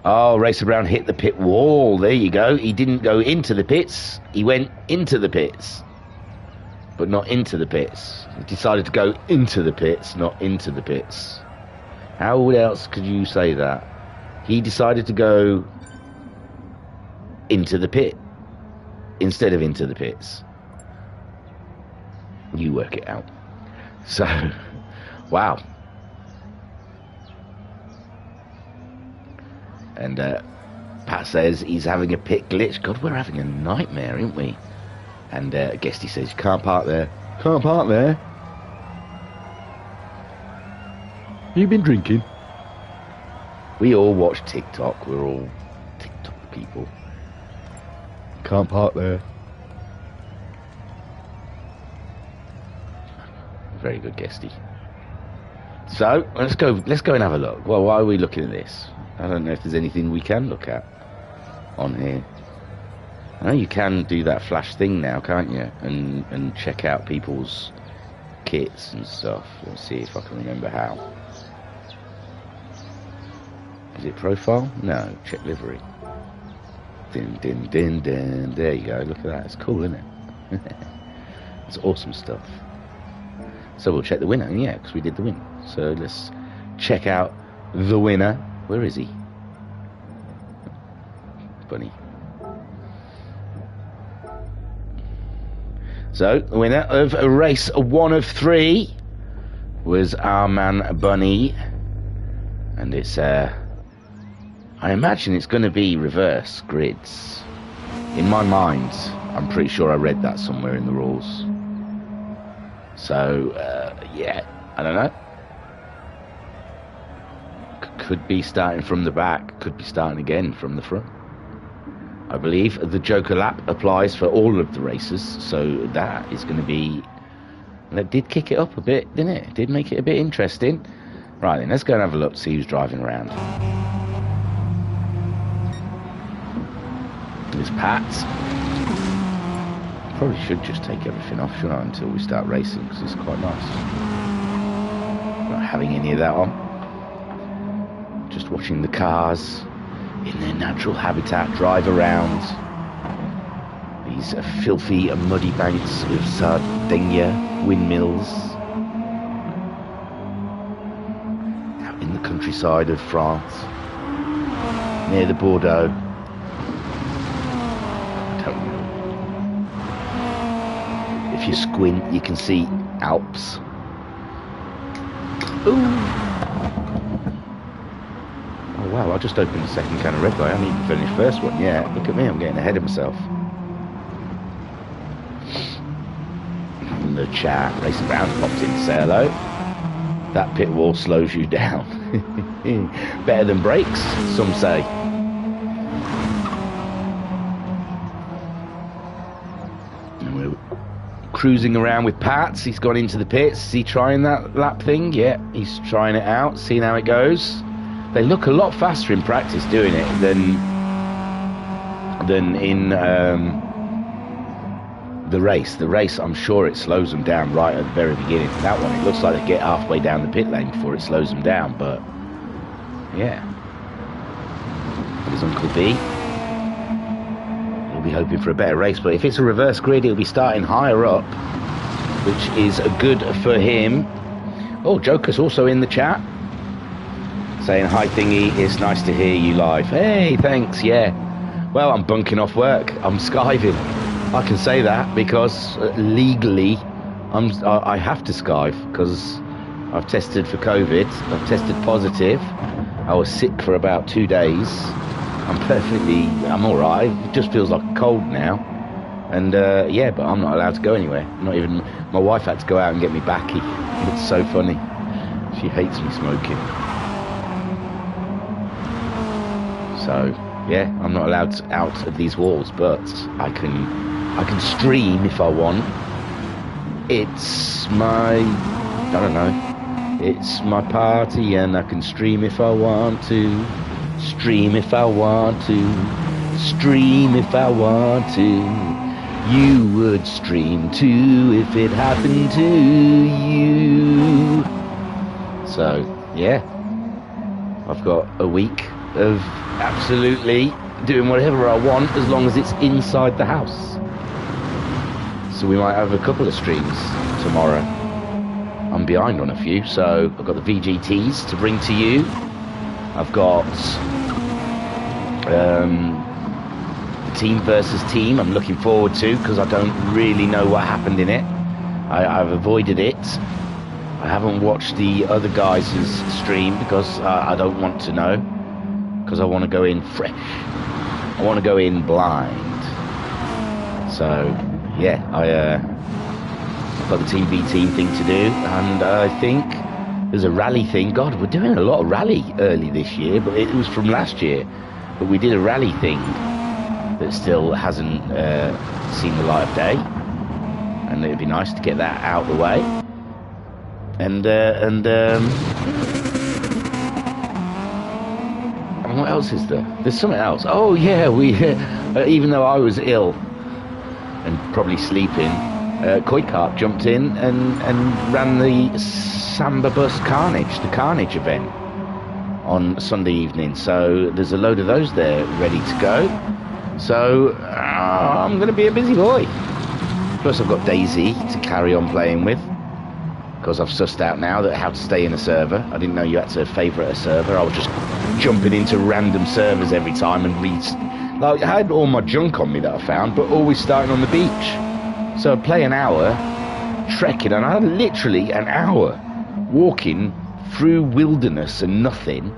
Oh, Racer Brown hit the pit wall. There you go. He didn't go into the pits. He went into the pits. But not into the pits. He decided to go into the pits, not into the pits. How else could you say that? He decided to go into the pit instead of into the pits. You work it out. So, wow. And Pat says he's having a pit glitch. God, we're having a nightmare, aren't we? And Guesty says, you can't park there. Can't park there. You been drinking? We all watch TikTok. We're all TikTok people. Can't park there. Very good, Guesty. So let's go and have a look. Well, why are we looking at this? I don't know if there's anything we can look at on here. I know you can do that flash thing now, can't you? And check out people's kits and stuff. Let's see if I can remember how. Is it profile? No, check livery. Din, din, din, din. There you go. Look at that. It's cool, isn't it? It's awesome stuff. So we'll check the winner. Yeah, because we did the win. So let's check out the winner. Where is he? Bunny. So the winner of race 1 of 3 was our man Bunny. And it's I imagine it's going to be reverse grids. In my mind, I'm pretty sure I read that somewhere in the rules. So, yeah, I don't know. Could be starting from the back, could be starting again from the front. I believe the Joker lap applies for all of the races, so that is going to be... That did kick it up a bit, didn't it? It did make it a bit interesting. Right then, let's go and have a look, see who's driving around. There's Pat. Probably should just take everything off, shouldn't I, until we start racing, because it's quite nice. Not having any of that on. Just watching the cars in their natural habitat drive around these filthy and muddy banks of Sardinia windmills out in the countryside of France, near the Bordeaux. If you squint, you can see Alps. Ooh. Oh wow, I just opened the second can of Red Bull. I haven't even finished the first one yet. Look at me, I'm getting ahead of myself. In the chat, Racer Brown's popped in to say hello. That pit wall slows you down. Better than brakes, some say. Cruising around with Pats. He's gone into the pits. Is he trying that lap thing? Yeah, he's trying it out, seeing how it goes. They look a lot faster in practice doing it than in the race. The race, I'm sure it slows them down right at the very beginning. That one, it looks like they get halfway down the pit lane before it slows them down, but yeah. There's Uncle B. Be hoping for a better race, but if it's a reverse grid, he'll be starting higher up, which is good for him. Oh, Joker's also in the chat, saying, hi Thingy, it's nice to hear you live. Hey, thanks, yeah. Well, I'm bunking off work. I'm skiving. I can say that because legally I have to skive because I've tested for COVID. I've tested positive. I was sick for about 2 days. I'm all right. It just feels like a cold now. And yeah, but I'm not allowed to go anywhere. Not even my wife had to go out and get me backy. It's so funny. She hates me smoking. So yeah, I'm not allowed out of these walls, but I can stream if I want. It's my, I don't know, it's my party and I can stream if I want to. Stream if I want to. Stream if I want to. You would stream too if it happened to you. So yeah, I've got a week of absolutely doing whatever I want as long as it's inside the house. So we might have a couple of streams tomorrow. I'm behind on a few, so I've got the VGTs to bring to you. I've got the team versus team I'm looking forward to because I don't really know what happened in it. I've avoided it. I haven't watched the other guys' stream because I don't want to know, because I want to go in fresh. I want to go in blind. So yeah, I've got the Team V team thing to do, and I think there's a rally thing. God, we're doing a lot of rally early this year, but it was from last year. But we did a rally thing that still hasn't seen the light of day, and it'd be nice to get that out of the way. And what else is there? There's something else. Oh yeah, we even though I was ill and probably sleeping, Koi Carp jumped in and ran the Samba Bus Carnage, the Carnage event on Sunday evening. So there's a load of those there ready to go. So I'm going to be a busy boy. Plus I've got Daisy to carry on playing with, because I've sussed out now that how to stay in a server. I didn't know you had to favourite a server. I was just jumping into random servers every time and like, I had all my junk on me that I found, but always starting on the beach. So I'd play an hour trekking, and I had literally an hour walking through wilderness and nothing,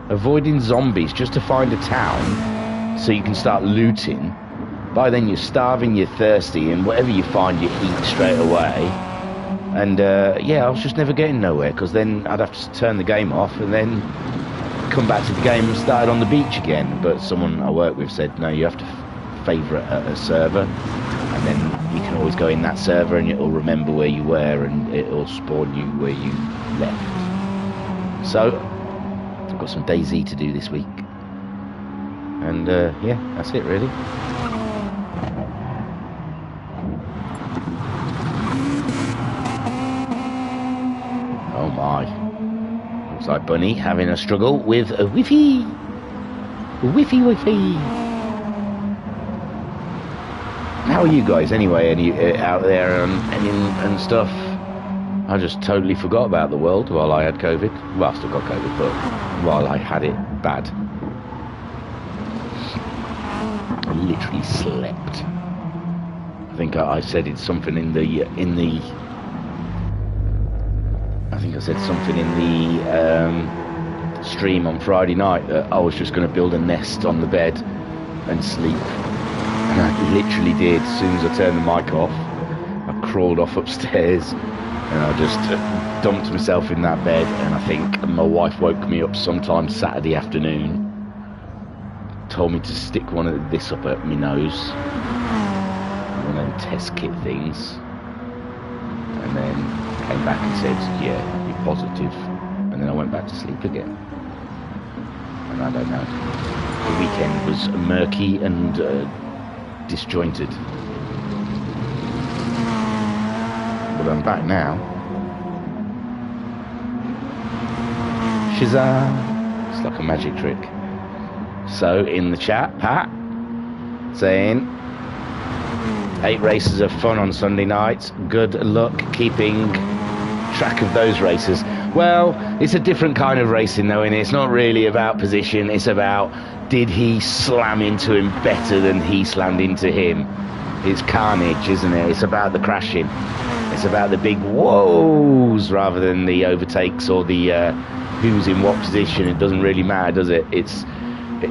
avoiding zombies just to find a town so you can start looting. By then you're starving, you're thirsty, and whatever you find you eat straight away. And yeah, I was just never getting nowhere, because then I'd have to turn the game off and then come back to the game and start on the beach again. But someone I work with said, no, you have to favourite a server, and then you can always go in that server and it'll remember where you were and it'll spawn you where you left. So I've got some DayZ to do this week, and yeah, that's it really. Oh my. Looks like Bunny having a struggle with a Wi-Fi. Wi-Fi. How are you guys anyway? Any out there and stuff? I just totally forgot about the world while I had COVID. Well, I still got COVID, but while I had it bad, I literally slept. I think I said it's something in the I think I said something in the stream on Friday night that I was just going to build a nest on the bed and sleep. And I literally did. As soon as I turned the mic off, I crawled off upstairs and I just dumped myself in that bed. And I think my wife woke me up sometime Saturday afternoon, told me to stick one of this up at my nose, one of them test kit things, and then came back and said, yeah, you're positive. And then I went back to sleep again. And I don't know. The weekend was murky and disjointed. But I'm back now. Shazam! It's like a magic trick. So in the chat, Pat saying 8 races of fun on Sunday night. Good luck keeping track of those racers. Well, it's a different kind of racing though, and it's not really about position. It's about, did he slam into him better than he slammed into him? It's carnage, isn't it? It's about the crashing. It's about the big whoas rather than the overtakes or the who's in what position. It doesn't really matter, does it?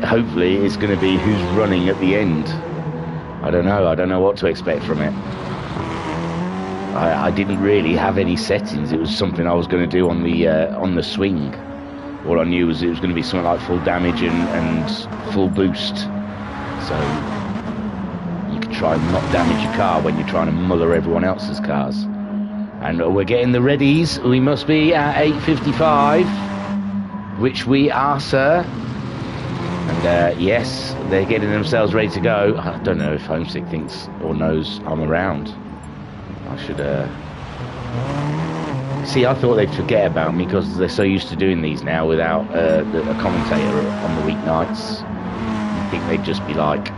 Hopefully it's going to be who's running at the end. I don't know what to expect from it. I didn't really have any settings. It was something I was going to do on the swing. All I knew was it was going to be something like full damage and full boost. So you can try and not damage your car when you're trying to muller everyone else's cars. And we're getting the readies. We must be at 8:55, which we are, sir. And yes, they're getting themselves ready to go. I don't know if Homesick thinks or knows I'm around. I should see, I thought they'd forget about me because they're so used to doing these now without a commentator on the weeknights. I think they'd just be like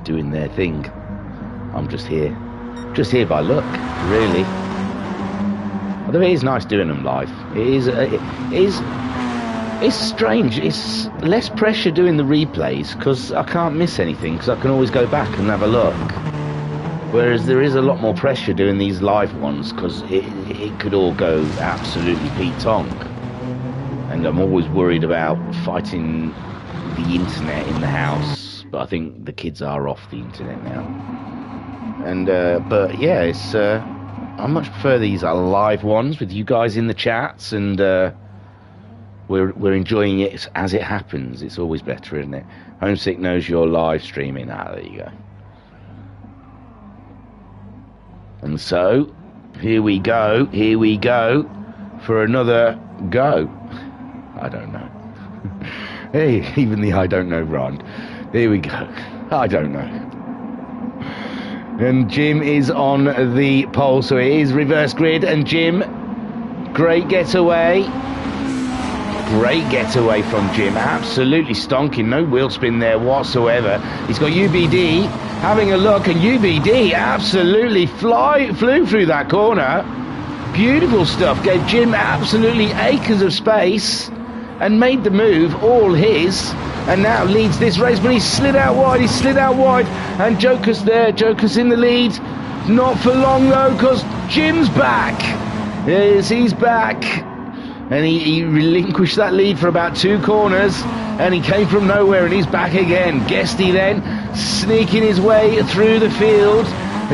doing their thing. I'm just here by luck, really. Although it is nice doing them live. It's strange. It's less pressure doing the replays because I can't miss anything because I can always go back and have a look. Whereas there is a lot more pressure doing these live ones because it could all go absolutely Pete Tonk. And I'm always worried about fighting the internet in the house. But I think the kids are off the internet now. And but yeah, it's I much prefer these live ones with you guys in the chats, and we're enjoying it as it happens. It's always better, isn't it? Homesick knows you're live streaming. There you go. And so, here we go for another go. I don't know. Hey, even the I don't know rhymed. Here we go. I don't know. And Jim is on the pole, so it is reverse grid. And Jim, great getaway. Great getaway from Jim. Absolutely stonking. No wheel spin there whatsoever. He's got UBD having a look, and UBD absolutely flew through that corner. Beautiful stuff. Gave Jim absolutely acres of space and made the move all his, and now leads this race, but he slid out wide, and Joker's there. Joker's in the lead. Not for long though, because Jim's back. Yes, he's back. And he relinquished that lead for about 2 corners, and he came from nowhere, and he's back again. Guesty then sneaking his way through the field.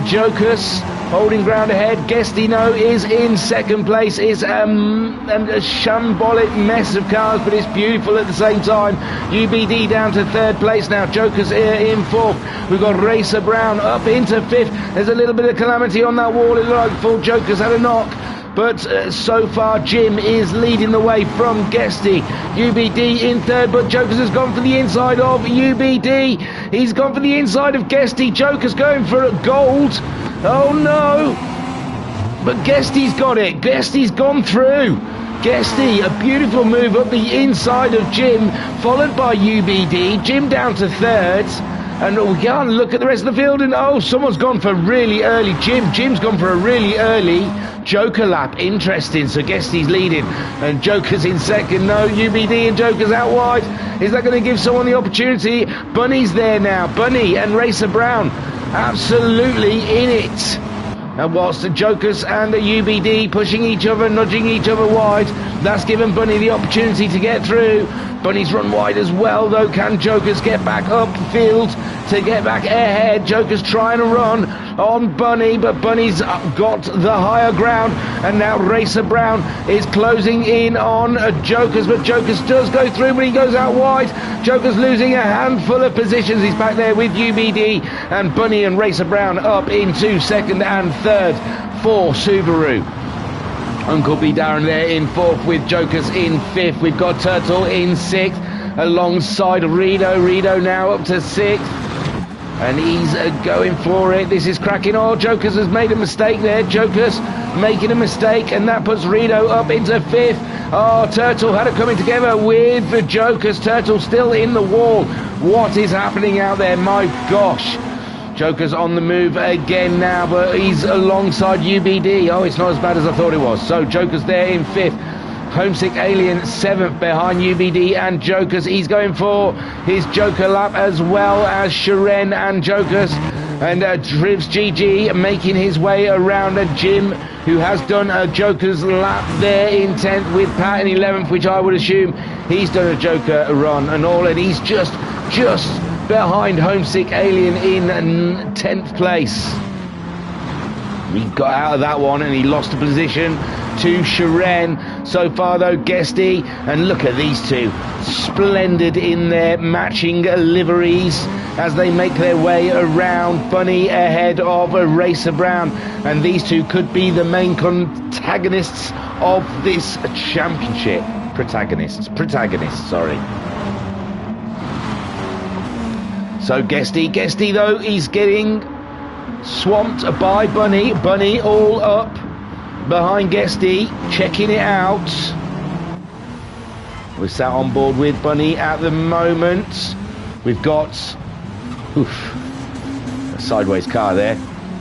Joker's holding ground ahead. Guesty is in second place. It's a shambolic mess of cars, but it's beautiful at the same time. UBD down to 3rd place now. Joker's in 4th. We've got Racer Brown up into 5th. There's a little bit of calamity on that wall. It looks like full Joker's had a knock. But so far, Jim is leading the way from Guesty. UBD in 3rd, but Jokers has gone for the inside of UBD. He's gone for the inside of Guesty. Joker's going for gold. Oh no! But Guesty's got it. Guesty's gone through. Guesty, a beautiful move up the inside of Jim, followed by UBD. Jim down to 3rd. And we can't look at the rest of the field, and oh, someone's gone for really early. Jim's gone for a really early Joker lap. Interesting. So Guesty's leading, and Joker's in 2nd. No, UBD and Joker's out wide. Is that going to give someone the opportunity? Bunny's there now. Bunny and Racer Brown absolutely in it. And whilst the Jokers and the UBD pushing each other, nudging each other wide, that's given Bunny the opportunity to get through. Bunny's run wide as well, though. Can Jokers get back upfield to get back ahead? Jokers trying to run on Bunny, but Bunny's got the higher ground. And now Racer Brown is closing in on Jokers, but Jokers does go through, but he goes out wide. Jokers losing a handful of positions. He's back there with UBD, and Bunny and Racer Brown up into 2nd and 3rd for Subaru. Uncle B Darren there in 4th with Jokers in 5th. We've got Turtle in 6th alongside Rito. Rito now up to 6th. And he's going for it. This is cracking. Oh, Jokers has made a mistake there. Jokers making a mistake, and that puts Rito up into 5th. Oh, Turtle had it coming together with the Jokers. Turtle still in the wall. What is happening out there? My gosh. Joker's on the move again now, but he's alongside UBD. Oh, it's not as bad as I thought it was. So Joker's there in 5th. Homesick Alien 7th behind UBD and Jokers. He's going for his Joker lap as well as Shiren and Jokers. And Trivs GG making his way around Jim, who has done a Joker's lap there in 10th with Pat in 11th, which I would assume he's done a Joker run and all, and he's just behind Homesick Alien in 10th place. He got out of that one and he lost a position to Shiren. So far though, Guesty, and look at these two, splendid in their matching liveries as they make their way around. Bunny ahead of Racer Brown, and these two could be the main protagonists of this championship. Protagonists, sorry. So Guesty though, he's getting swamped by Bunny. Bunny all up behind Guesty, checking it out. We're sat on board with Bunny at the moment. We've got a sideways car there.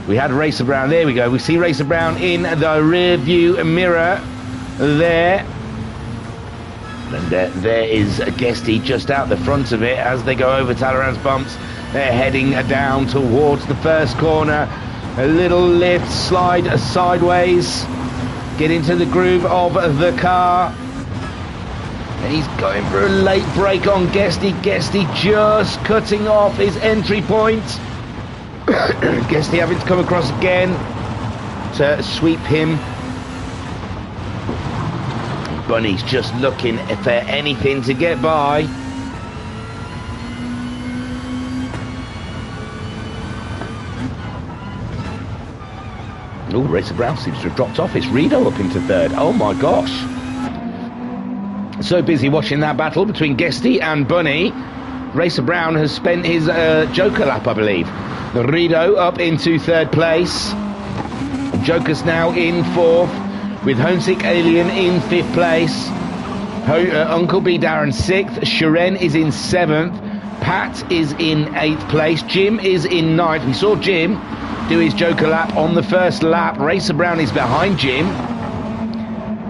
We had Racer Brown. There we go. We see Racer Brown in the rear view mirror there. And there is Guesty just out the front of it as they go over Talleyrand's bumps. They're heading down towards the first corner. A little lift, slide sideways. Get into the groove of the car. And he's going for a late break on Guesty. Guesty just cutting off his entry point. Guesty having to come across again to sweep him. Bunny's just looking for anything to get by. Oh, Racer Brown seems to have dropped off. It's Rido up into 3rd. Oh my gosh. So busy watching that battle between Guesty and Bunny. Racer Brown has spent his Joker lap, I believe. Rido up into 3rd place. Joker's now in 4th. With Homesick Alien in 5th place. Uncle B Darren 6th. Shiren is in 7th. Pat is in 8th place. Jim is in 9th. We saw Jim do his Joker lap on the first lap. Racer Brown is behind Jim,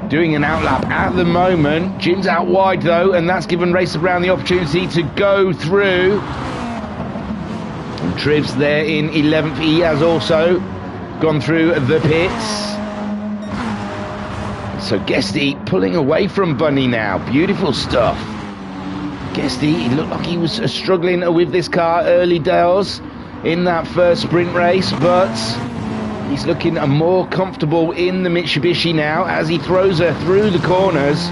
doing an outlap at the moment. Jim's out wide though, and that's given Racer Brown the opportunity to go through. And Trivs there in 11th. He has also gone through the pits. So Guesty pulling away from Bunny now. Beautiful stuff. Guesty, he looked like he was struggling with this car early days in that first sprint race, but he's looking more comfortable in the Mitsubishi now as he throws her through the corners,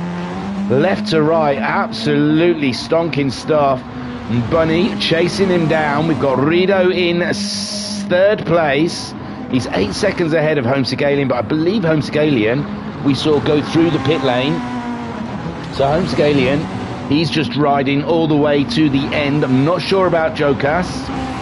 left to right. Absolutely stonking stuff. And Bunny chasing him down. We've got Rido in 3rd place. He's 8 seconds ahead of Homesick Alien, but I believe Homesick Alien we saw go through the pit lane. So Homesick Alien, he's just riding all the way to the end. I'm not sure about Jokas.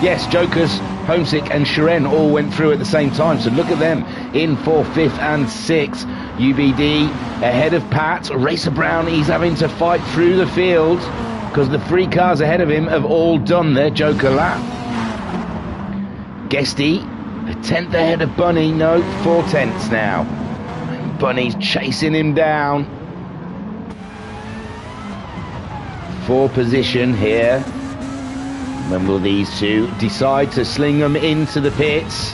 Yes, Jokers, Homesick and Shiren all went through at the same time. So look at them in 4th, 5th and 6th. UBD ahead of Pat. Racer Brown, he's having to fight through the field because the 3 cars ahead of him have all done their Joker lap. Guesty, a 10th ahead of Bunny. No, 4 tenths now. Bunny's chasing him down. 4th position here. When will these two decide to sling them into the pits?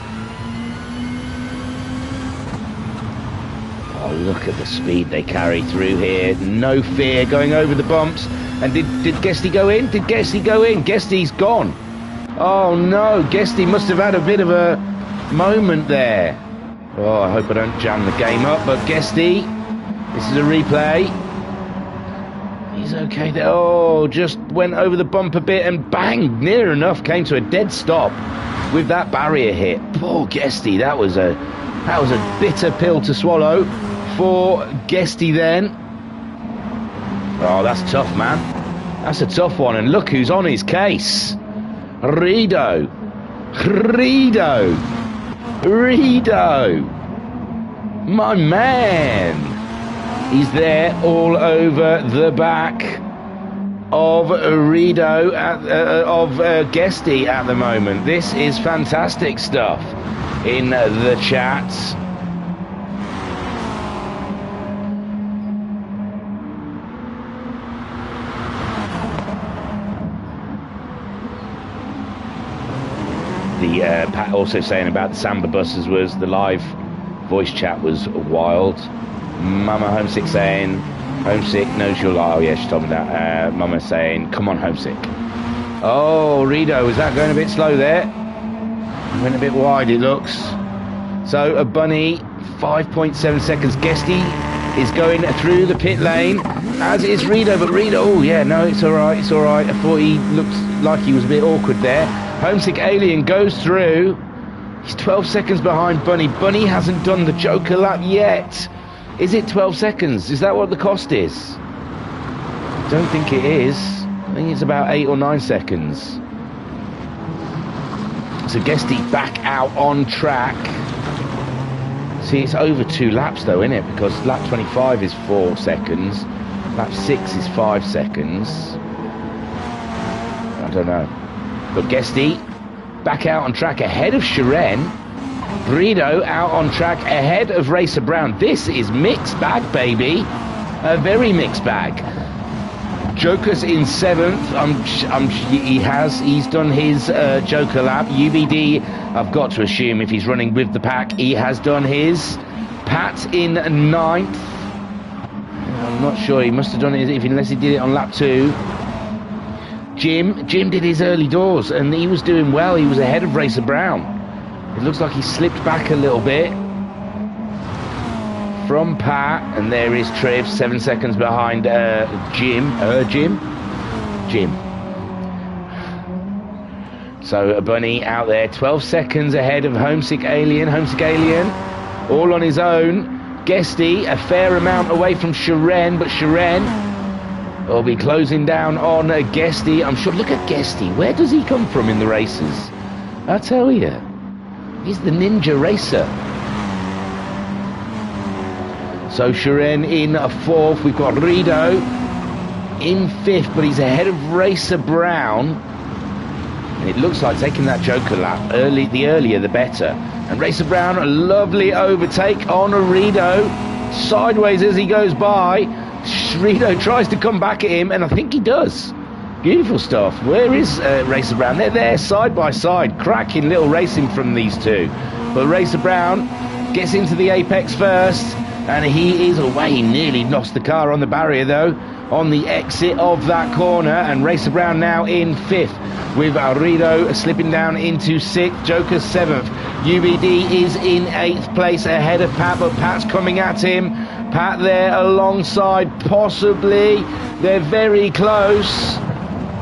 Oh, look at the speed they carry through here. No fear going over the bumps. And did Guesty go in? Did Guesty go in? Guesty's gone. Oh no, Guesty must have had a bit of a moment there. Oh, I hope I don't jam the game up, but Guesty, this is a replay. He's okay there. Oh, just went over the bump a bit and bang, near enough came to a dead stop with that barrier hit. Poor Guesty, that was a bitter pill to swallow for Guesty then. Oh, that's tough, man. That's a tough one, and look who's on his case. Rido. My man. He's there all over the back. of Rido, of Guesty at the moment. This is fantastic stuff in the chat. The Pat also saying about the Samba buses was the live voice chat was wild. Mama Homesick saying Homesick knows your life. Oh yeah, she told me that. Mama saying come on Homesick. Oh, Rido, is that going a bit slow there? Went a bit wide, it looks. So a Bunny 5.7 seconds. Guesty is going through the pit lane, as is Rido, but Rido, oh yeah, no, it's alright, it's alright. I thought he looked like he was a bit awkward there. Homesick Alien goes through. He's 12 seconds behind Bunny. Bunny hasn't done the Joker lap yet. Is it 12 seconds? Is that what the cost is? I don't think it is. I think it's about 8 or 9 seconds. So Guesty back out on track. See, it's over 2 laps though, isn't it? Because lap 25 is 4 seconds. Lap 6 is 5 seconds. I don't know. But Guesty back out on track ahead of Shiren. Rido out on track ahead of Racer Brown. This is mixed bag, baby. A very mixed bag. Joker's in 7th. He's done his Joker lap. UBD, I've got to assume if he's running with the pack, he has done his. Pat in 9th. I'm not sure. He must have done it unless he did it on lap 2. Jim did his early doors and he was doing well. He was ahead of Racer Brown. It looks like he slipped back a little bit from Pat, and there is Trev 7 seconds behind Jim. So Bunny out there 12 seconds ahead of Homesick Alien. Homesick Alien all on his own. Guesty a fair amount away from Shiren, but Shiren will be closing down on Guesty. I'm sure. Look at Guesty. Where does he come from in the races? I tell you, he's the ninja racer. So Shiren in 4th. We've got Rido in 5th, but he's ahead of Racer Brown. And it looks like taking that Joker lap early. The earlier, the better. And Racer Brown, a lovely overtake on Rido. Sideways as he goes by. Rido tries to come back at him, and I think he does. Beautiful stuff. Where is Racer Brown? They're there side by side. Cracking little racing from these two. But Racer Brown gets into the apex first, and he is away. He nearly lost the car on the barrier, though, on the exit of that corner. And Racer Brown now in 5th, with Rido slipping down into 6th. Joker 7th. UBD is in 8th place ahead of Pat, but Pat's coming at him. Pat there alongside, possibly. They're very close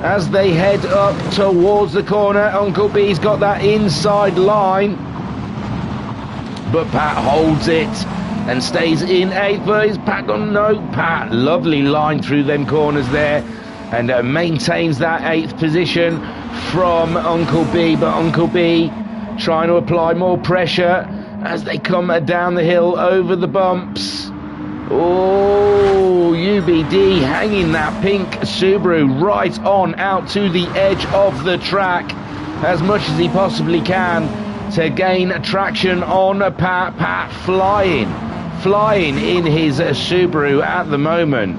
as they head up towards the corner. Uncle B's got that inside line, but Pat holds it and stays in 8th. But is Pat gone? No, Pat, lovely line through them corners there, and maintains that 8th position from Uncle B. But Uncle B trying to apply more pressure as they come down the hill over the bumps. Oh, UBD hanging that pink Subaru right on out to the edge of the track as much as he possibly can to gain traction on Pat. Pat flying in his Subaru at the moment.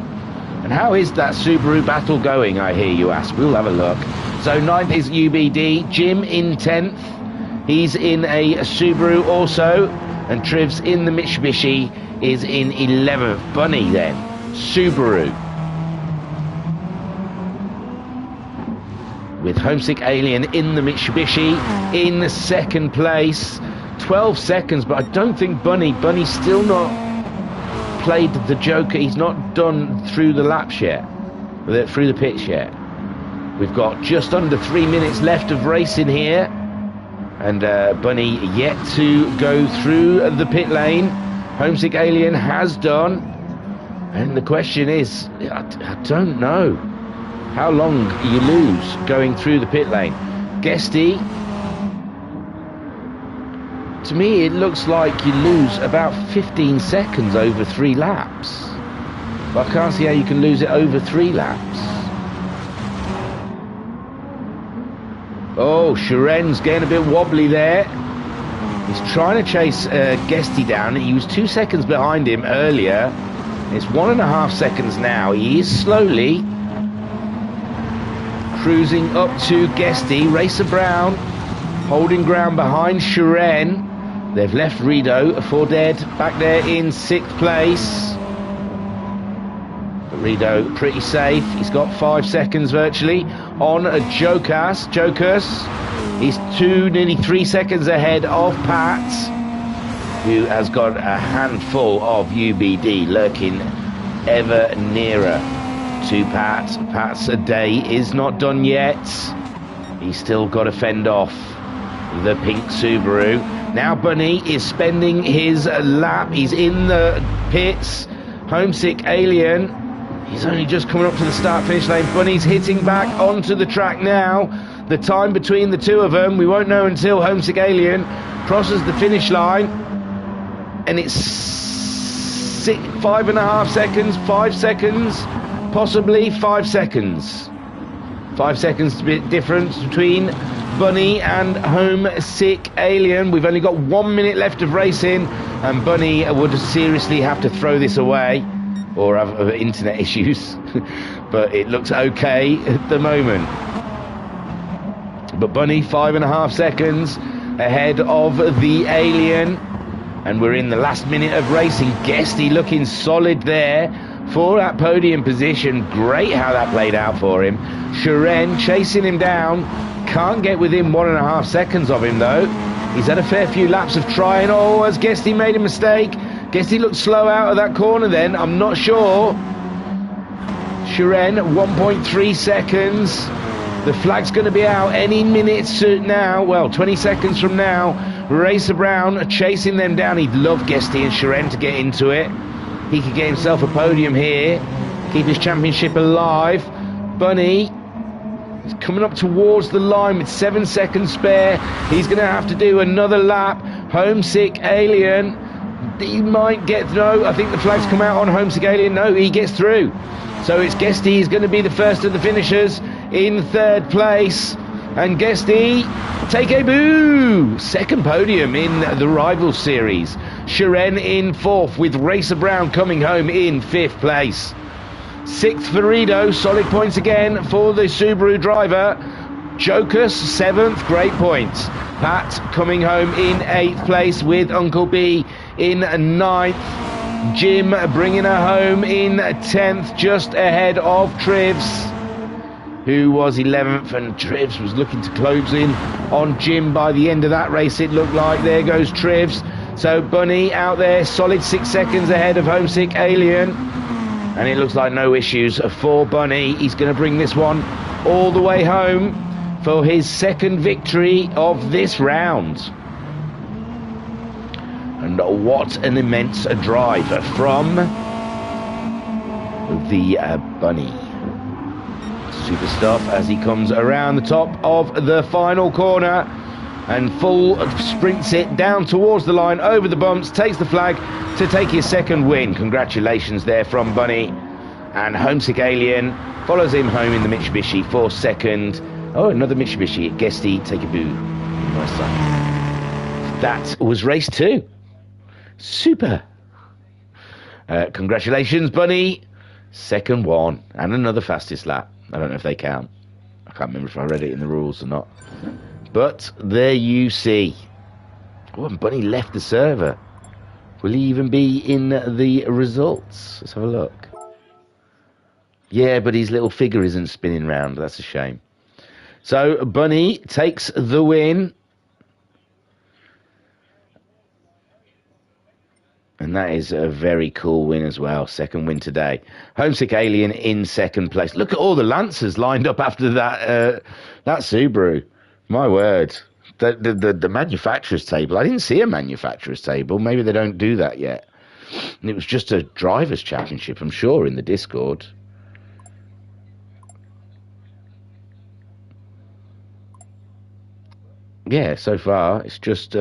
And how is that Subaru battle going, I hear you ask? We'll have a look. So 9th is UBD, Jim in 10th. He's in a Subaru also, and Triv's in the Mitsubishi is in 11th. Bunny then, Subaru. With Homesick Alien in the Mitsubishi in 2nd place. 12 seconds, but I don't think Bunny's still not played the Joker. He's not done through the laps yet, through the pits yet. We've got just under 3 minutes left of racing here, and Bunny yet to go through the pit lane. Homesick Alien has done, and the question is, I don't know how long you lose going through the pit lane. Guesty, to me it looks like you lose about 15 seconds over 3 laps, but I can't see how you can lose it over 3 laps. Oh, Sharen's getting a bit wobbly there. He's trying to chase Guesty down. He was 2 seconds behind him earlier. It's 1.5 seconds now. He is slowly cruising up to Guesty. Racer Brown holding ground behind Sharen. They've left Rido for dead back there in 6th place. But Rido pretty safe. He's got 5 seconds virtually on Jokas. He's nearly 3 seconds ahead of Pat, who has got a handful of UBD lurking ever nearer to Pat. Pat's day is not done yet. He's still got to fend off the pink Subaru. Now Bunny is spending his lap. He's in the pits. Homesick Alien. He's only just coming up to the start-finish lane. Bunny's hitting back onto the track now. The time between the two of them, we won't know until Homesick Alien crosses the finish line. And it's 5.5 seconds, 5 seconds, possibly 5 seconds. 5 seconds difference between Bunny and Homesick Alien. We've only got 1 minute left of racing, and Bunny would seriously have to throw this away or have internet issues. But it looks okay at the moment. But Bunny 5.5 seconds ahead of the Alien, and we're in the last minute of racing. Guesty looking solid there for that podium position. Great how that played out for him. Sharen chasing him down. Can't get within 1.5 seconds of him though. He's had a fair few laps of trying. Oh, has Guesty made a mistake? Guesty looked slow out of that corner then. I'm not sure. Sharen 1.3 seconds. The flag's going to be out any minute now. Well, 20 seconds from now. Racer Brown chasing them down. He'd love Guesty and Sharen to get into it. He could get himself a podium here, keep his championship alive. Bunny is coming up towards the line with 7 seconds spare. He's going to have to do another lap. Homesick Alien, he might get... No, I think the flag's come out on Homesick Alien. No, he gets through. So it's Guesty. He's going to be the first of the finishers in 3rd place. And Guesty, take a boo! 2nd podium in the Rival Series. Sharen in 4th, with Racer Brown coming home in 5th place. 6th for Rido, solid points again for the Subaru driver. Jokas 7th, great points. Pat coming home in 8th place with Uncle B in 9th. Jim bringing her home in 10th, just ahead of Trivs, who was 11th, and Trivs was looking to close in on Jim by the end of that race, it looked like. There goes Trivs. So Bunny out there, solid 6 seconds ahead of Homesick Alien. And it looks like no issues for Bunny. He's going to bring this one all the way home for his 2nd victory of this round. And what an immense drive from the Bunny. Super stuff as he comes around the top of the final corner and full sprints it down towards the line, over the bumps, takes the flag to take his 2nd win. Congratulations there from Bunny. And Homesick Alien follows him home in the Mitsubishi for 2nd. Oh, another Mitsubishi. Guesty, take a boo. Nice one. That was race 2. Super. Congratulations, Bunny. 2nd one. And another fastest lap. I don't know if they count. I can't remember if I read it in the rules or not. But there you see. Oh, and Bunny left the server. Will he even be in the results? Let's have a look. Yeah, but his little figure isn't spinning round. That's a shame. So Bunny takes the win. And that is a very cool win as well. 2nd win today. Homesick Alien in 2nd place. Look at all the Lancers lined up after that Subaru. My word. The manufacturer's table. I didn't see a manufacturer's table. Maybe they don't do that yet. And it was just a driver's championship, I'm sure, in the Discord. Yeah, so far it's just...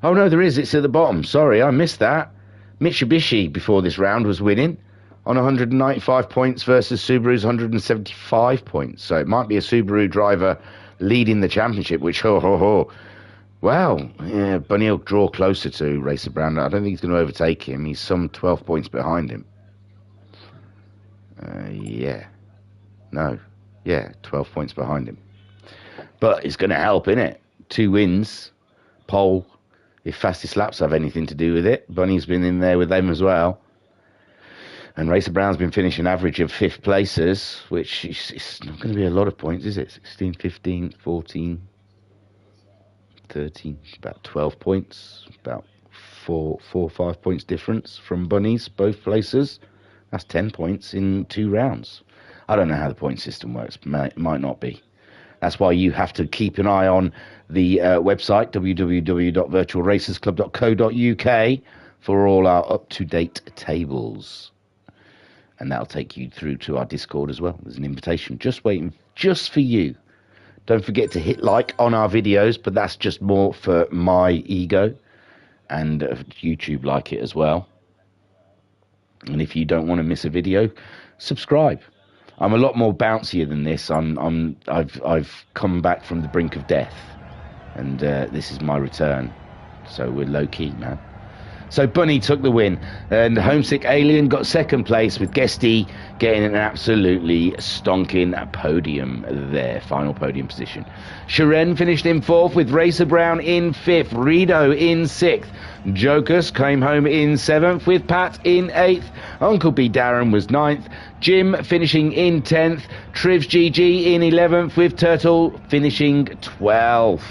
Oh, no, there is. It's at the bottom. Sorry, I missed that. Mitsubishi, before this round, was winning on 195 points versus Subaru's 175 points. So it might be a Subaru driver leading the championship, which, wow, yeah, Bunny will draw closer to Racer Brown. I don't think he's going to overtake him. He's some 12 points behind him. Yeah. No. Yeah, 12 points behind him. But it's going to help, innit? 2 wins, pole, if fastest laps have anything to do with it. Bunny's been in there with them as well. And Racer Brown's been finishing average of 5th places, which is not going to be a lot of points, is it? 16, 15, 14, 13, about 12 points, about 4 or 5 points difference from Bunny's, both places. That's 10 points in 2 rounds. I don't know how the point system works. Might not be. That's why you have to keep an eye on the website, www.virtualracersclub.co.uk, for all our up-to-date tables. And that'll take you through to our Discord as well. There's an invitation just waiting just for you. Don't forget to hit like on our videos, but that's just more for my ego. And YouTube like it as well. And if you don't want to miss a video, subscribe. I'm a lot more bouncier than this. I've come back from the brink of death, and this is my return. So we're low key, man. So Bunny took the win, and Homesick Alien got 2nd place, with Guesty getting an absolutely stonking podium there, final podium position. Sharon finished in 4th, with Racer Brown in 5th, Rido in 6th. Jokus came home in 7th, with Pat in 8th. Uncle B Darren was 9th. Jim finishing in 10th. Trivs GG in 11th, with Turtle finishing 12th.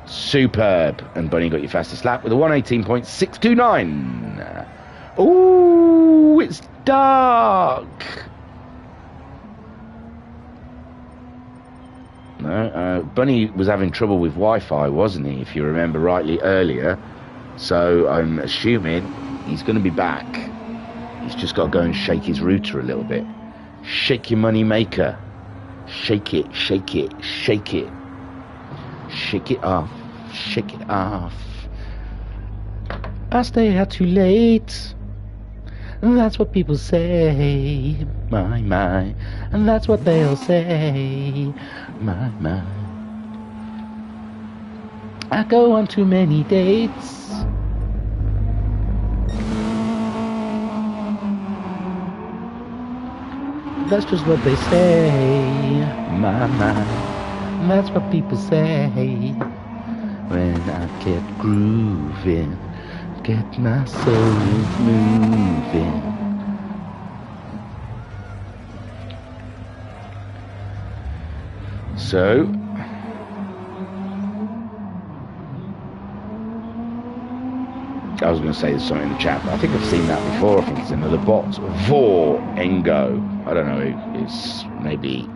Superb. And Bunny got your fastest lap with a 118.629. Ooh, it's dark. No, Bunny was having trouble with Wi-Fi, wasn't he, if you remember rightly earlier? So I'm assuming he's going to be back. He's just got to go and shake his router a little bit. Shake your money maker. Shake it, shake it, shake it. Shake it off, shake it off. I stay out too late. And that's what people say. My, and that's what they'll say. My. I go on too many dates. That's just what they say. My. That's what people say. When I get grooving, get my soul moving. So, I was going to say there's something in the chat, but I think I've seen that before. I think it's another bot. Vor Engo. I don't know. It's maybe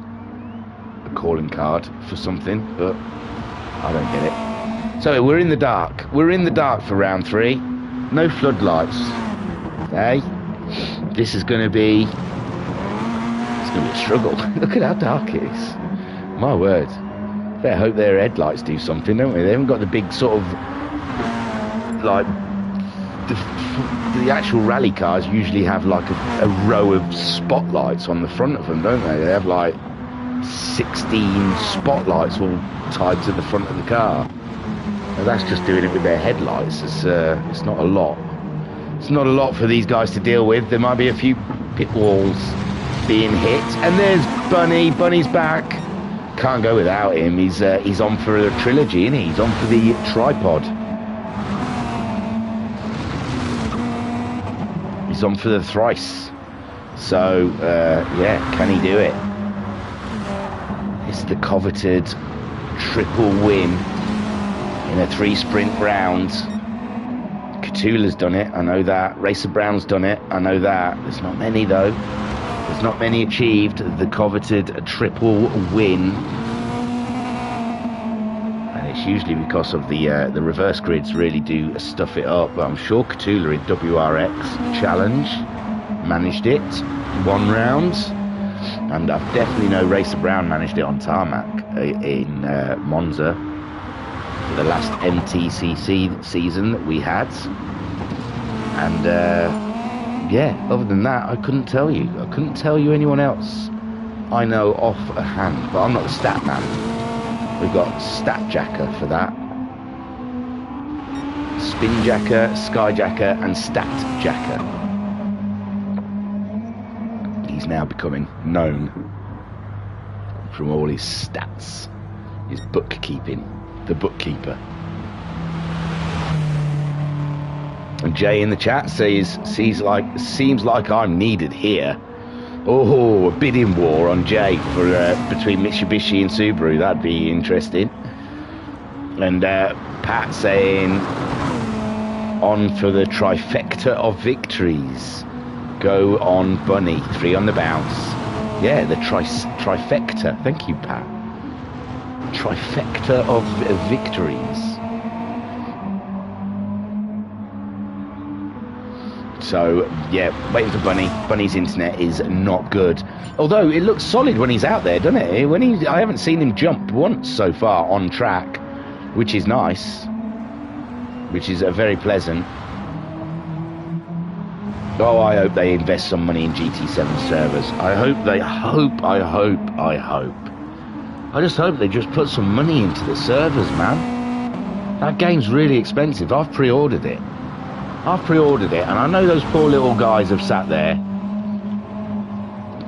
a calling card for something, but I don't get it. So we're in the dark. We're in the dark for round 3. No floodlights. Hey, this is going to be. It's going to be a struggle. Look at how dark it is. My word. Better hope their headlights do something, don't we? They haven't got the big sort of like. The actual rally cars usually have like a row of spotlights on the front of them, don't they? They have like 16 spotlights all tied to the front of the car. Now that's just doing it with their headlights. It's not a lot. It's not a lot for these guys to deal with. There might be a few pit walls being hit. And there's Bunny. Bunny's back. Can't go without him. He's on for a trilogy, isn't he? He's on for the tripod. He's on for the thrice. So, yeah, can he do it? It's the coveted triple win in a 3-sprint round. Cthulhu's done it, I know that. Racer Brown's done it, I know that. There's not many, though. There's not many achieved the coveted triple win. And it's usually because of the reverse grids really do stuff it up. But I'm sure Cthulhu in WRX Challenge managed it 1 round. And I definitely know Racer Brown managed it on tarmac in Monza for the last MTCC season that we had. And yeah, other than that, I couldn't tell you. I couldn't tell you anyone else I know off a hand, but I'm not the stat man. We've got Stat Jacker for that. Spin Jacker, Sky Jacker, and Stat Jacker. He's now becoming known from all his stats, his bookkeeping, the bookkeeper. And Jay in the chat says, seems like I'm needed here. Oh, a bidding war on Jay for between Mitsubishi and Subaru. That'd be interesting. And Pat saying, on for the trifecta of victories. Go on, Bunny. 3 on the bounce. Yeah, the trifecta. Thank you, Pat. Trifecta of victories. So, yeah, waiting for Bunny. Bunny's internet is not good. Although, it looks solid when he's out there, doesn't it? I haven't seen him jump once so far on track, which is nice. Which is very pleasant. Oh, I hope they invest some money in GT7 servers. I just hope they just put some money into the servers, man. That game's really expensive. I've pre-ordered it. And I know those poor little guys have sat there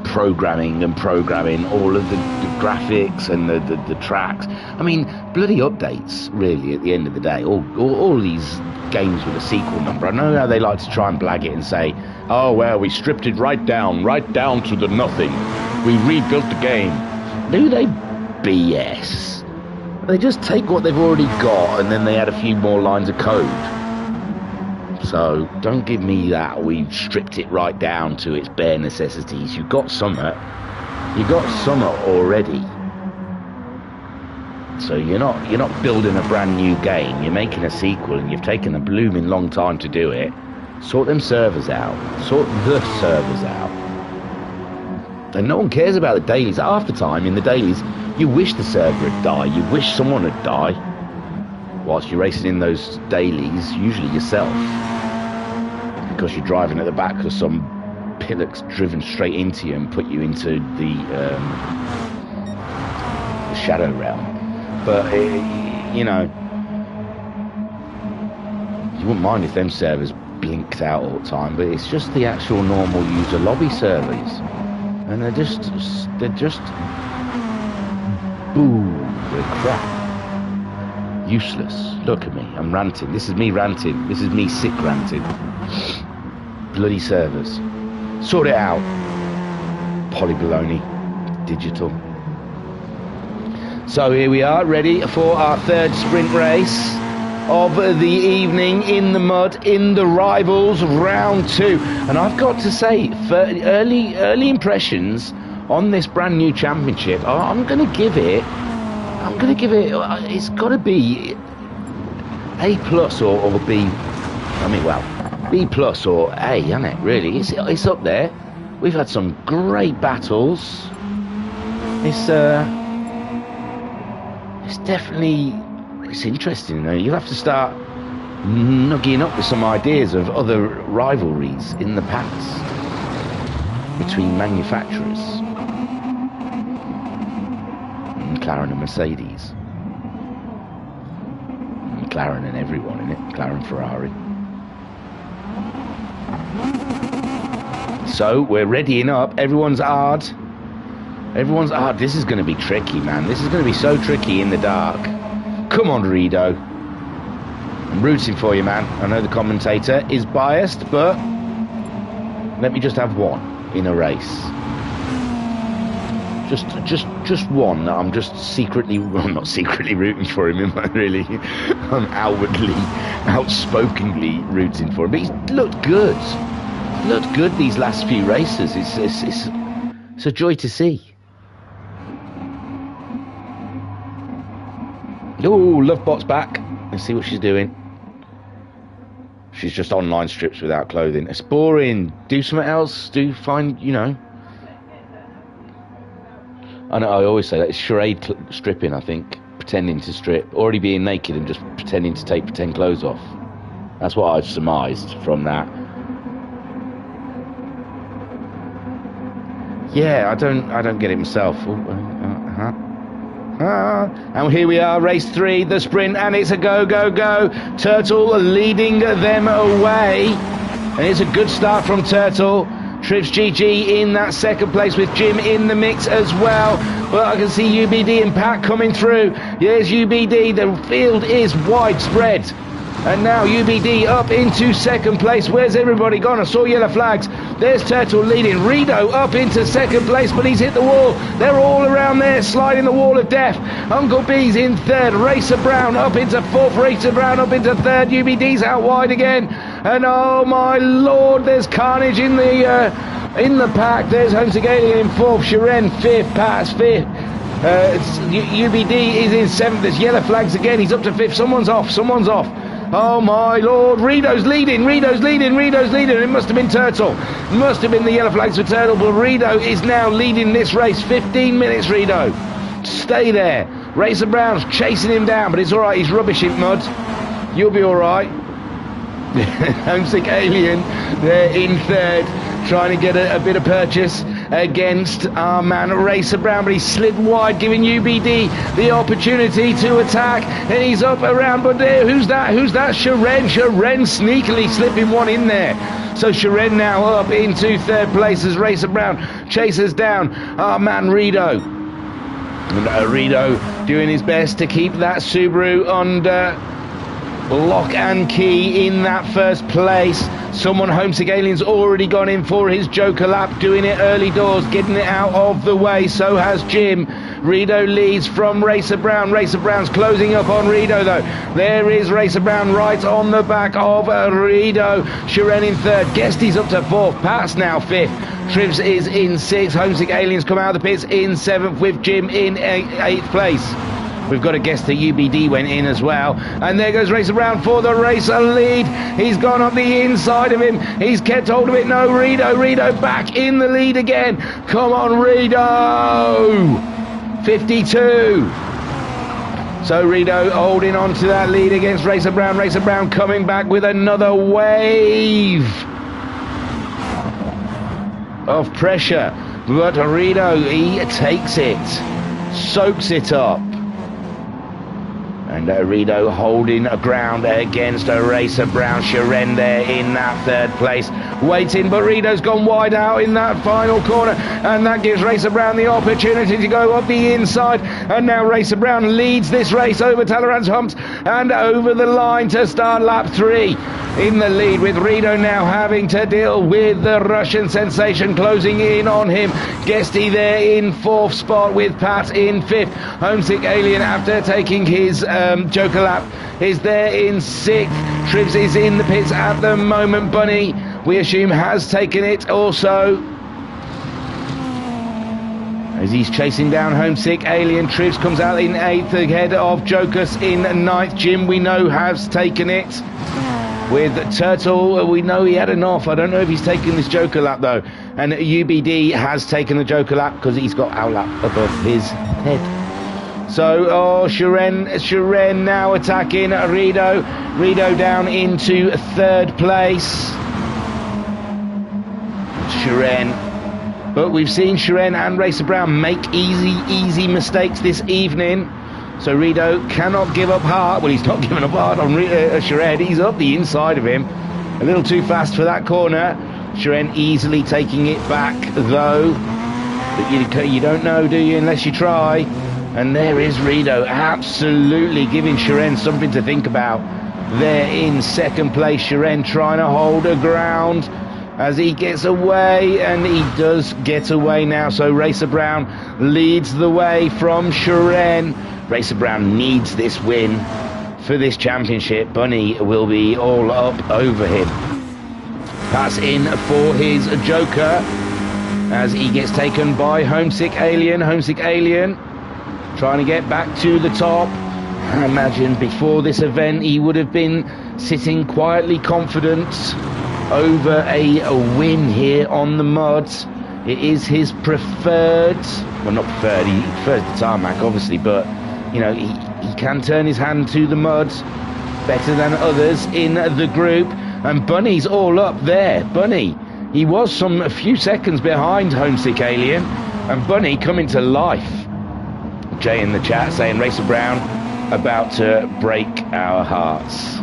programming all of the graphics and the tracks. I mean, bloody updates, really, at the end of the day. All these games with a sequel number. I know how they like to try and blag it and say, oh, well, we stripped it right down to the nothing. We rebuilt the game. Do they BS? They just take what they've already got and then they add a few more lines of code. So don't give me that we've stripped it right down to its bare necessities. You've got summer already. So you're not building a brand new game. You're making a sequel and you've taken a blooming long time to do it. Sort them servers out. Sort the servers out. And no one cares about the dailies. Half the time in the dailies, you wish the server had died. You wish someone had died. Whilst you're racing in those dailies, usually yourself. Because you're driving at the back because some pillock's driven straight into you and put you into the shadow realm. But, you know, you wouldn't mind if them servers blinked out all the time, but it's just the actual normal user lobby servers. And they're just they're crap. Useless. Look at me. I'm ranting. This is me ranting. This is me sick ranting. Bloody servers. Sort it out. Polybaloney. Digital. So here we are, ready for our third sprint race of the evening in the mud, in the Rivals round 2. And I've got to say, for early impressions on this brand new championship, I'm going to give it, it's got to be A plus or B, I mean, well, B plus or A, isn't it, really? It's up there. We've had some great battles. It's definitely, it's interesting, you know. You have to start nugging up with some ideas of other rivalries in the past between manufacturers. McLaren and Mercedes. McLaren and everyone in it. McLaren, Ferrari. So we're readying up. Everyone's hard. This is going to be tricky, man. This is going to be so tricky in the dark. Come on, Rido. I'm rooting for you, man. I know the commentator is biased, but let me just have one in a race. Just one that I'm just secretly, well, not secretly rooting for him, am I really? I'm outwardly, outspokenly rooting for him. But he's looked good. Looked good these last few races. It's a joy to see. Oh, Lovebot's back. Let's see what she's doing. She's just online strips without clothing. It's boring. Do something else. Do find, you know. I know, I always say that. It's charade stripping, I think. Pretending to strip. Already being naked and just pretending to take pretend clothes off. That's what I've surmised from that. Yeah, I don't get it myself. And here we are, race 3, the sprint, and it's a go, go, go. Turtle leading them away. And it's a good start from Turtle. Trips GG in that second place with Jim in the mix as well. But I can see UBD and Pat coming through. Here's UBD, the field is widespread. And now UBD up into second place. Where's everybody gone? I saw yellow flags. There's Turtle leading. Rido up into second place, but he's hit the wall. They're all around there, sliding the wall of death. Uncle B's in third. Racer Brown up into fourth. Racer Brown up into third. UBD's out wide again. And oh my lord, there's carnage in the pack. There's Homesick Alien in fourth. Shiren fifth. Pat's fifth. UBD is in seventh. There's yellow flags again. He's up to fifth. Someone's off. Oh my lord, Rido's leading. It must have been Turtle. It must have been the yellow flags for Turtle, but Rido is now leading this race. 15 minutes, Rido. Stay there. Racer Brown's chasing him down, but it's alright, he's rubbish in mud. You'll be alright. Homesick Alien, they're in third, trying to get a bit of purchase against our man Racer Brown, but he slid wide, giving UBD the opportunity to attack, and he's up around, but there, who's that? Shiren sneakily slipping one in there. So Shiren now up into third place as Racer Brown chases down our man Rido. And Rido doing his best to keep that Subaru under lock and key in that first place. Someone, Homesick Alien's already gone in for his Joker lap, doing it early doors, getting it out of the way. So has Jim. Rido leads from Racer Brown. Racer Brown's closing up on Rido though. There is Racer Brown right on the back of Rido. Shiren in third. Guesty's up to fourth. Pat's now fifth. Tribs is in sixth. Homesick Alien's come out of the pits in seventh with Jim in eighth place. We've got to guess that UBD went in as well. And there goes Racer Brown for the Racer lead. He's gone up the inside of him. He's kept hold of it. No, Rido back in the lead again. Come on, Rido. 52. So Rido holding on to that lead against Racer Brown. Racer Brown coming back with another wave of pressure. But Rido, he takes it. Soaks it up. And Rido holding ground against Racer Brown. Shiren there in that third place, waiting, but Rido's gone wide out in that final corner, and that gives Racer Brown the opportunity to go up the inside. And now Racer Brown leads this race over Talleyrand's humps and over the line to start lap 3. In the lead, with Rido now having to deal with the Russian sensation closing in on him. Guesty there in fourth spot with Pat in fifth. Homesick Alien, after taking his Joker lap, is there in sixth. Tribs is in the pits at the moment. Bunny, we assume, has taken it also, as he's chasing down Homesick Alien. Tribs comes out in eighth ahead of Jocus in ninth. Jim, we know, has taken it. With Turtle, we know he had enough. I don't know if he's taken this Joker lap though. And UBD has taken the Joker lap because he's got our lap above his head. So, Shiren now attacking Rido. Rido down into third place. Shiren. But we've seen Shiren and Racer Brown make easy mistakes this evening. So Rido cannot give up heart. Well, he's not giving up heart on Shiren. He's up the inside of him. A little too fast for that corner. Shiren easily taking it back, though. But you don't know, do you, unless you try. And there is Rido, absolutely giving Shiren something to think about. There in second place, Shiren trying to hold her ground as he gets away, and he does get away now. So Racer Brown leads the way from Shiren. Racer Brown needs this win for this championship. Bunny will be all up over him. Pass in for his Joker as he gets taken by Homesick Alien. Homesick Alien trying to get back to the top. I imagine before this event he would have been sitting quietly confident over a win here on the mods. It is his preferred, well, not preferred, he prefers the tarmac obviously, but you know, he can turn his hand to the muds better than others in the group. And Bunny's all up there. Bunny He was a few seconds behind Homesick Alien, and Bunny coming to life. Jay in the chat saying Racer Brown about to break our hearts.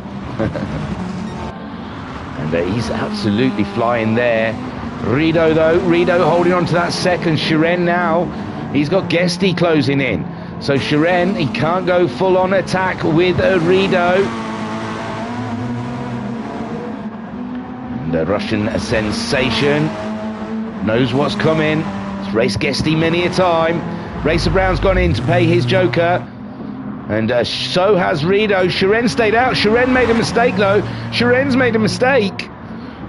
And he's absolutely flying there. Rido though, Rido holding on to that second. Shiren now, he's got Guesty closing in. So Shiren, he can't go full on attack with Rido. And the Russian sensation knows what's coming. It's raced Guesty many a time. Racer Brown's gone in to pay his joker. And so has Rido. Shiren stayed out. Shiren made a mistake though. Shiren's made a mistake.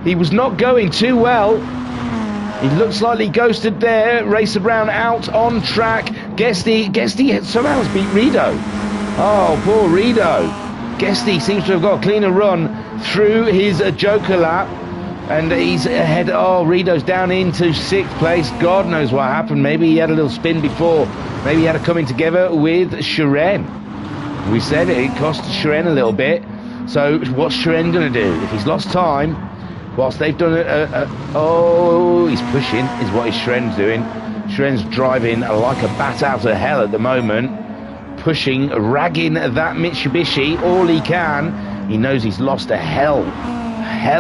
He was not going too well. He looks like he ghosted there. Racer Brown out on track. Guesty somehow has beat Rido. Oh, poor Rido. Guesty seems to have got a cleaner run through his Joker lap. And he's ahead. Oh, Rido's down into 6th place. God knows what happened. Maybe he had a little spin before. Maybe he had a coming together with Shiren. We said it cost Shiren a little bit. So what's Shiren going to do? If he's lost time, whilst they've done oh, he's pushing, is what Shiren's doing. Shiren's driving like a bat out of hell at the moment. Pushing, ragging that Mitsubishi all he can. He knows he's lost a hell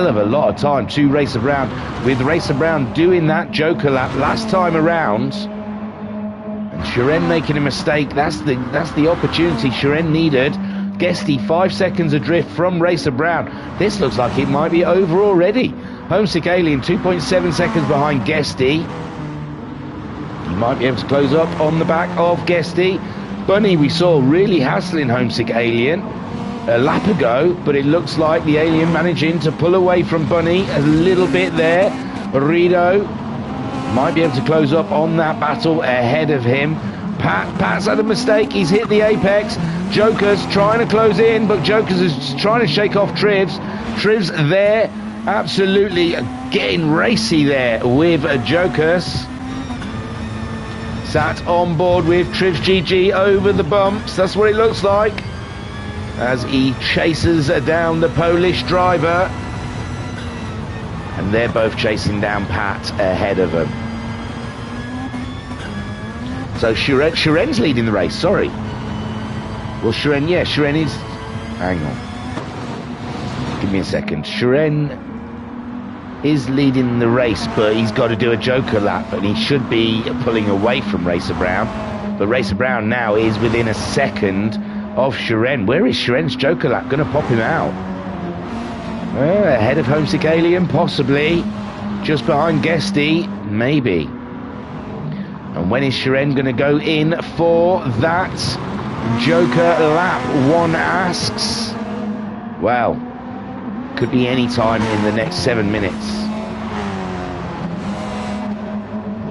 of a lot of time to Racer Brown. With Racer Brown doing that Joker lap last time around. And Shiren making a mistake. That's the opportunity Shiren needed. Guesty 5 seconds adrift from Racer Brown. This looks like it might be over already. Homesick Alien 2.7 seconds behind Guesty. He might be able to close up on the back of Guesty. Bunny we saw really hassling Homesick Alien a lap ago, but it looks like the Alien managing to pull away from Bunny a little bit there. Rido might be able to close up on that battle ahead of him. Pat's had a mistake. He's hit the apex. Joker's trying to close in, but Joker's is trying to shake off Trivs. Trivs there, absolutely getting racy there with Joker's. Sat on board with Trivs GG over the bumps. That's what it looks like as he chases down the Polish driver. And they're both chasing down Pat ahead of him. So Shiren's leading the race, sorry. Well, Shiren is... Hang on. Give me a second. Shiren is leading the race, but he's got to do a Joker lap, and he should be pulling away from Racer Brown. But Racer Brown now is within a second of Shiren. Where is Shiren's Joker lap going to pop him out? Well, ahead of Homesick Alien, possibly. Just behind Guesty, maybe. And when is Shiren going to go in for that Joker lap? One asks. Well, could be any time in the next 7 minutes.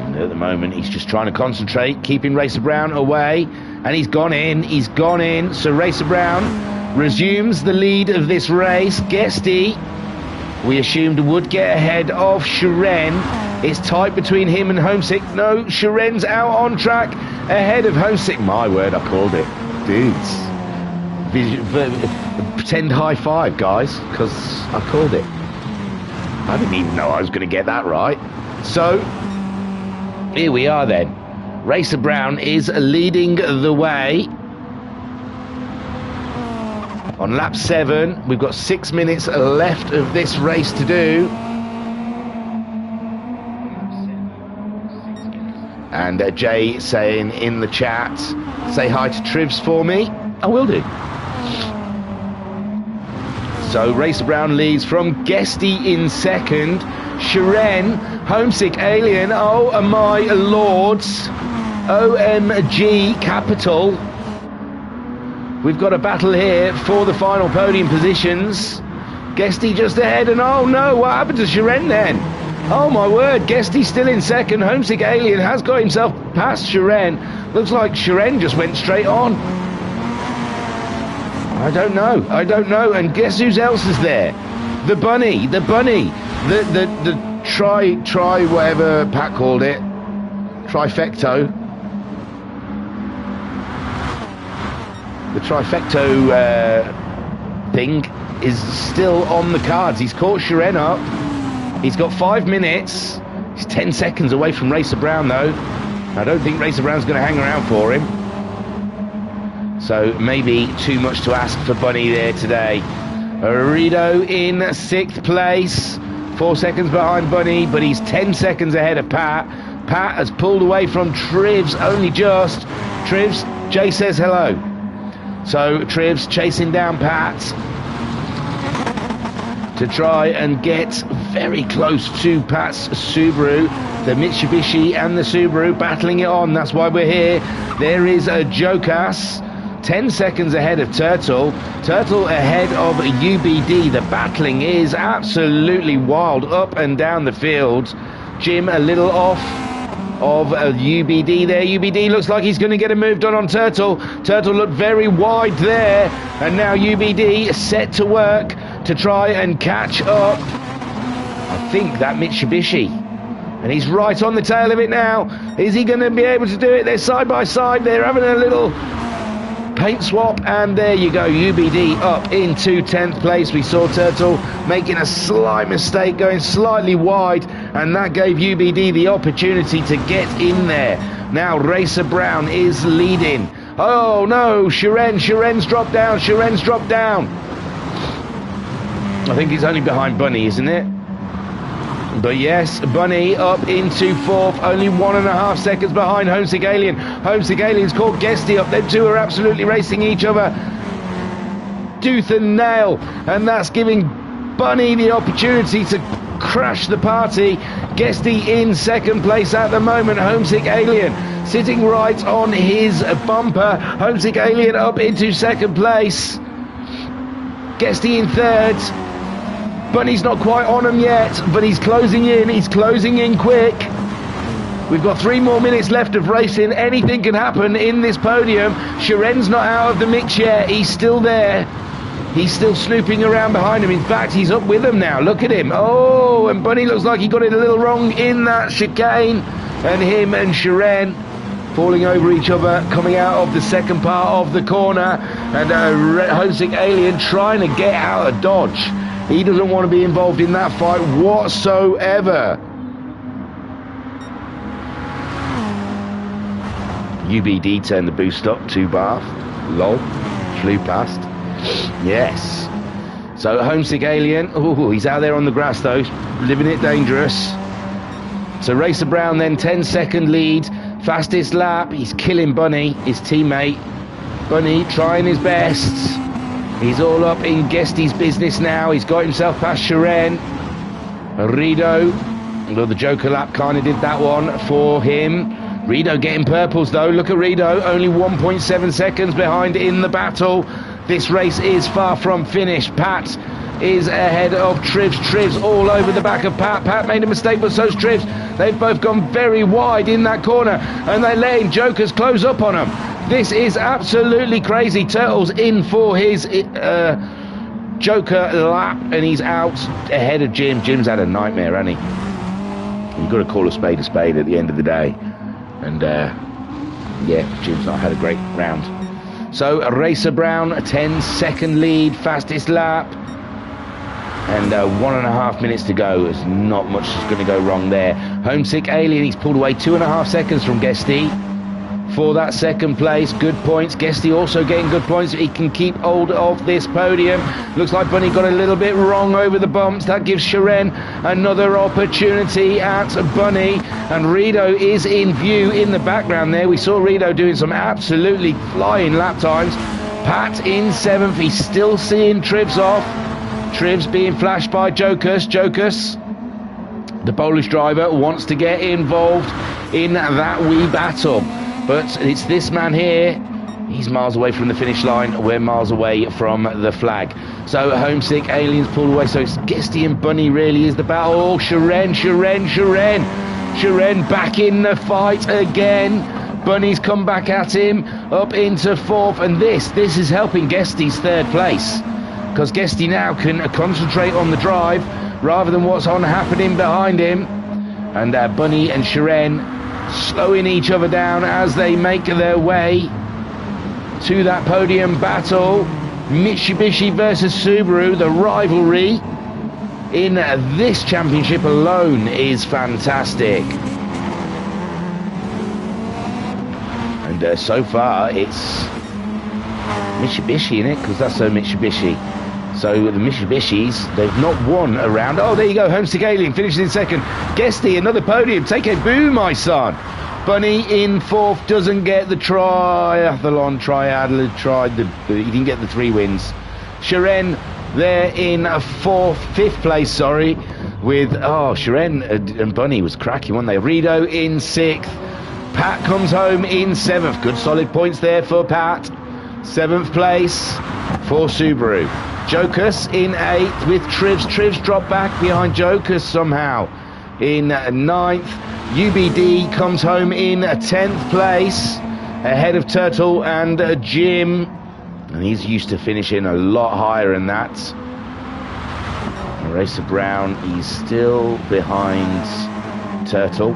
And at the moment, he's just trying to concentrate, keeping Racer Brown away. And he's gone in. So Racer Brown resumes the lead of this race. Guesty, we assumed, would get ahead of Shiren. It's tight between him and Homesick. No, Shiren's out on track ahead of Homesick. My word, I called it. Dudes. Pretend high five, guys, because I called it. I didn't even know I was going to get that right. So, here we are then. Racer Brown is leading the way. On lap 7, we've got 6 minutes left of this race to do. And Jay saying in the chat, say hi to Trivs for me. I will do. So Racer Brown leads from Guesty in second. Shiren, Homesick Alien, oh my lords. OMG capital. We've got a battle here for the final podium positions. Guesty just ahead, and oh no, what happened to Shiren then? Oh my word, Guesty still in second. Homesick Alien has got himself past Shiren. Looks like Shiren just went straight on. I don't know. And guess who else is there? The bunny. The tri whatever Pat called it. Trifecto. The trifecto thing is still on the cards. He's caught Shiren up. He's got 5 minutes. He's 10 seconds away from Racer Brown, though. I don't think Racer Brown's going to hang around for him. So maybe too much to ask for Bunny there today. Rido in 6th place. 4 seconds behind Bunny, but he's 10 seconds ahead of Pat. Pat has pulled away from Trivs only just. Trivs, Jay says hello. So Trivs chasing down Pat to try and get very close to Pat's Subaru. The Mitsubishi and the Subaru battling it on. That's why we're here. There is a Jokas. 10 seconds ahead of Turtle. Turtle ahead of UBD. The battling is absolutely wild up and down the field. Jim a little off of UBD there. UBD looks like he's going to get a move done on Turtle. Turtle looked very wide there. And now UBD set to work to try and catch up. I think that Mitsubishi. And he's right on the tail of it now. Is he going to be able to do it? They're side by side. They're having a little paint swap, and there you go, UBD up into 10th place. We saw Turtle making a slight mistake, going slightly wide, and that gave UBD the opportunity to get in there. Now Racer Brown is leading. Oh no, Shiren's dropped down. I think he's only behind Bunny, isn't it? But yes, Bunny up into 4th, only 1.5 seconds behind Homesick Alien. Homesick Alien's caught Guesty up. Them two are absolutely racing each other tooth and nail, and that's giving Bunny the opportunity to crash the party. Guesty in 2nd place at the moment. Homesick Alien sitting right on his bumper. Homesick Alien up into 2nd place. Guesty in 3rd. Bunny's not quite on him yet, but he's closing in quick. We've got 3 more minutes left of racing. Anything can happen in this podium. Shiren's not out of the mix yet. He's still there. He's still snooping around behind him. In fact, he's up with him now. Look at him. Oh, and Bunny looks like he got it a little wrong in that chicane. And him and Shiren falling over each other, coming out of the 2nd part of the corner. And Homesick Alien trying to get out of dodge. He doesn't want to be involved in that fight whatsoever. UBD turned the boost up to Bath. Lol. Flew past. Yes. So Homesick Alien. Ooh, he's out there on the grass though. Living it dangerous. So Racer Brown then 10-second lead. Fastest lap. He's killing Bunny, his teammate. Bunny trying his best. He's all up in Guesty's business now. He's got himself past Shiren. Rido. Well, the Joker lap kind of did that one for him. Rido getting purples though. Look at Rido. Only 1.7 seconds behind in the battle. This race is far from finished. Pat is ahead of Trivs. Trivs all over the back of Pat. Pat made a mistake, but so's Trivs. They've both gone very wide in that corner, and they're letting Jokers close up on them. This is absolutely crazy. Turtle's in for his Joker lap, and he's out ahead of Jim. Jim's had a nightmare, hasn't he? You've got to call a spade at the end of the day. And, yeah, Jim's not had a great round. So, Racer Brown, a 10-second lead, fastest lap. And 1.5 minutes to go. There's not much that's going to go wrong there. Homesick Alien, he's pulled away 2.5 seconds from Guesty for that 2nd place. Good points. Guesty also getting good points. He can keep hold of this podium. Looks like Bunny got a little bit wrong over the bumps. That gives Shiren another opportunity at Bunny. And Rido is in view in the background there. We saw Rido doing some absolutely flying lap times. Pat in 7th. He's still seeing Trivs off. Trivs being flashed by Jokus. Jokus, the Polish driver, wants to get involved in that wee battle. But it's this man here. He's miles away from the finish line. We're miles away from the flag. So Homesick Aliens pulled away. So it's Guesty and Bunny really is the battle. Oh, Shiren back in the fight again. Bunny's come back at him up into 4th. And this is helping Guesty's 3rd place. Because Guesty now can concentrate on the drive rather than what's happening behind him. And Bunny and Shiren slowing each other down as they make their way to that podium battle. Mitsubishi versus Subaru, the rivalry. in this championship alone is fantastic. And so far it's Mitsubishi in it, because that's so Mitsubishi. So the Mitsubishis, they've not won a round. Oh, there you go, Homesick Alien finishes in second. Guesty, another podium. Take a boo, my son. Bunny in fourth, doesn't get the triathlon, he didn't get the 3 wins. Sharon there in fifth place, sorry, with, Sharon and Bunny was cracking, weren't they? Rido in 6th. Pat comes home in 7th. Good solid points there for Pat. 7th place for Subaru. Jokus in 8th with Trivs. Trivs dropped back behind Jokus somehow in 9th. UBD comes home in 10th place ahead of Turtle and Jim. And he's used to finishing a lot higher than that. Racer Brown, he's still behind Turtle,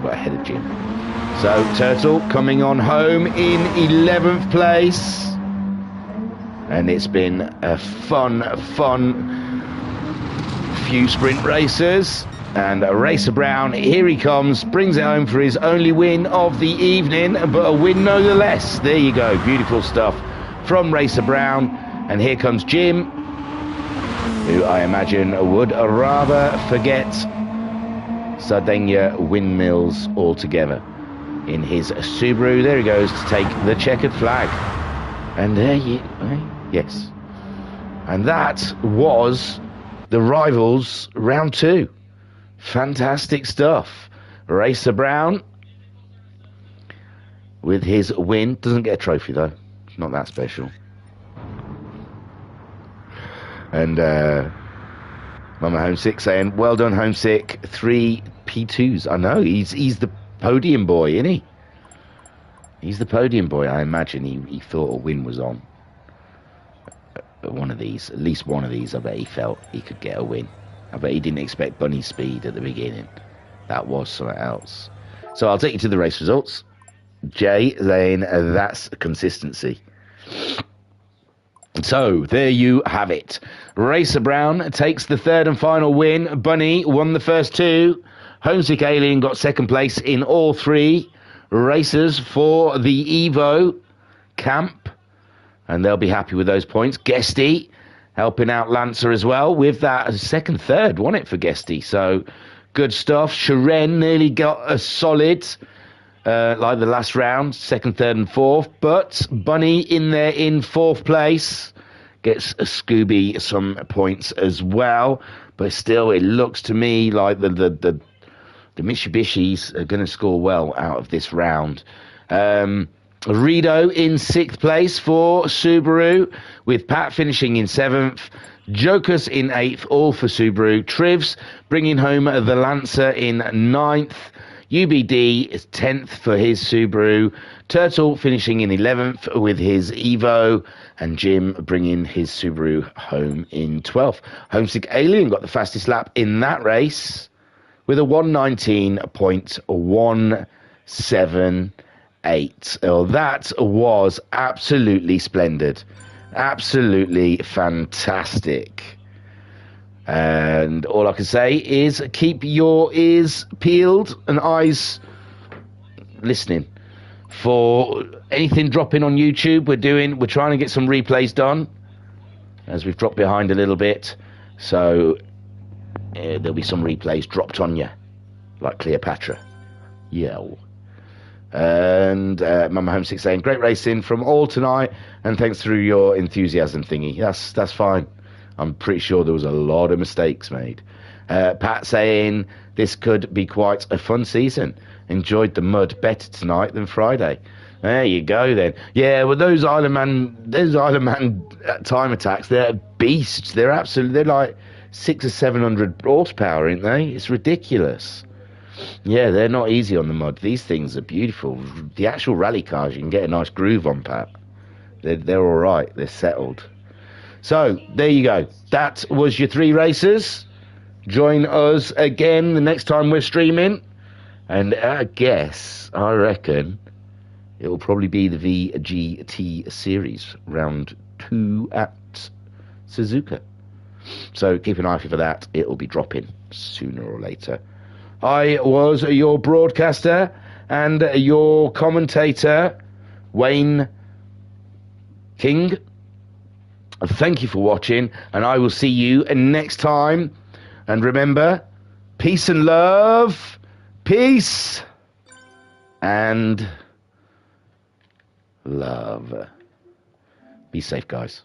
but ahead of Jim. So Turtle coming on home in 11th place. And it's been a fun few sprint races. And Racer Brown, here he comes, brings it home for his only win of the evening, but a win nonetheless. There you go, beautiful stuff from Racer Brown. And here comes Jim, who I imagine would rather forget Sardinia windmills altogether in his Subaru. There he goes to take the checkered flag. And there yes. And that was the Rivals round 2. Fantastic stuff. Racer Brown with his win. Doesn't get a trophy though. It's not that special. And Mama Homesick saying, well done Homesick, 3 P2s. I know, he's the podium boy, isn't he? He's the podium boy. I imagine he thought a win was on. One of these, at least one of these, I bet he felt he could get a win. I bet he didn't expect bunny speed at the beginning. That was something else. So I'll take you to the race results. Jay saying that's consistency. So there you have it. Racer Brown takes the 3rd and final win. Bunny won the first 2. Homesick Alien got 2nd place in all 3 races for the Evo camp. And they'll be happy with those points. Guesty helping out Lancer as well with that 2nd, 3rd, wasn't it, for Guesty? So good stuff. Sharon nearly got a solid, like the last round, 2nd, 3rd and 4th. But Bunny in there in 4th place gets a Scooby some points as well. But still, it looks to me like the Mitsubishis are going to score well out of this round. Rido in 6th place for Subaru, with Pat finishing in 7th. Jokus in 8th, all for Subaru. Trivs bringing home the Lancer in 9th. UBD is 10th for his Subaru. Turtle finishing in 11th with his Evo. And Jim bringing his Subaru home in 12th. Homesick Alien got the fastest lap in that race with a 1:19.178. Oh, that was absolutely splendid. Absolutely fantastic. And all I can say is keep your ears peeled and eyes listening for anything dropping on YouTube. We're trying to get some replays done as we've dropped behind a little bit. So there'll be some replays dropped on you, like Cleopatra. Yo. And Mama Homesick saying, great racing from all tonight, and thanks through your enthusiasm thingy. That's fine. I'm pretty sure there was a lot of mistakes made. Pat saying, this could be quite a fun season. Enjoyed the mud better tonight than Friday. There you go then. Yeah, well, those Isle of Man time attacks, they're beasts. They're like 600 or 700 horsepower, aren't they? It's ridiculous. Yeah, they're not easy on the mud. These things are beautiful. The actual rally cars, you can get a nice groove on, Pat. They're all right. They're settled. So, there you go. That was your 3 races. Join us again the next time we're streaming. And I reckon, it will probably be the VGT series, round 2 at Suzuka. So keep an eye out for that. It will be dropping sooner or later. I was your broadcaster and your commentator, Wayne King. Thank you for watching, and I will see you next time. And remember, peace and love. Peace and love. Be safe, guys.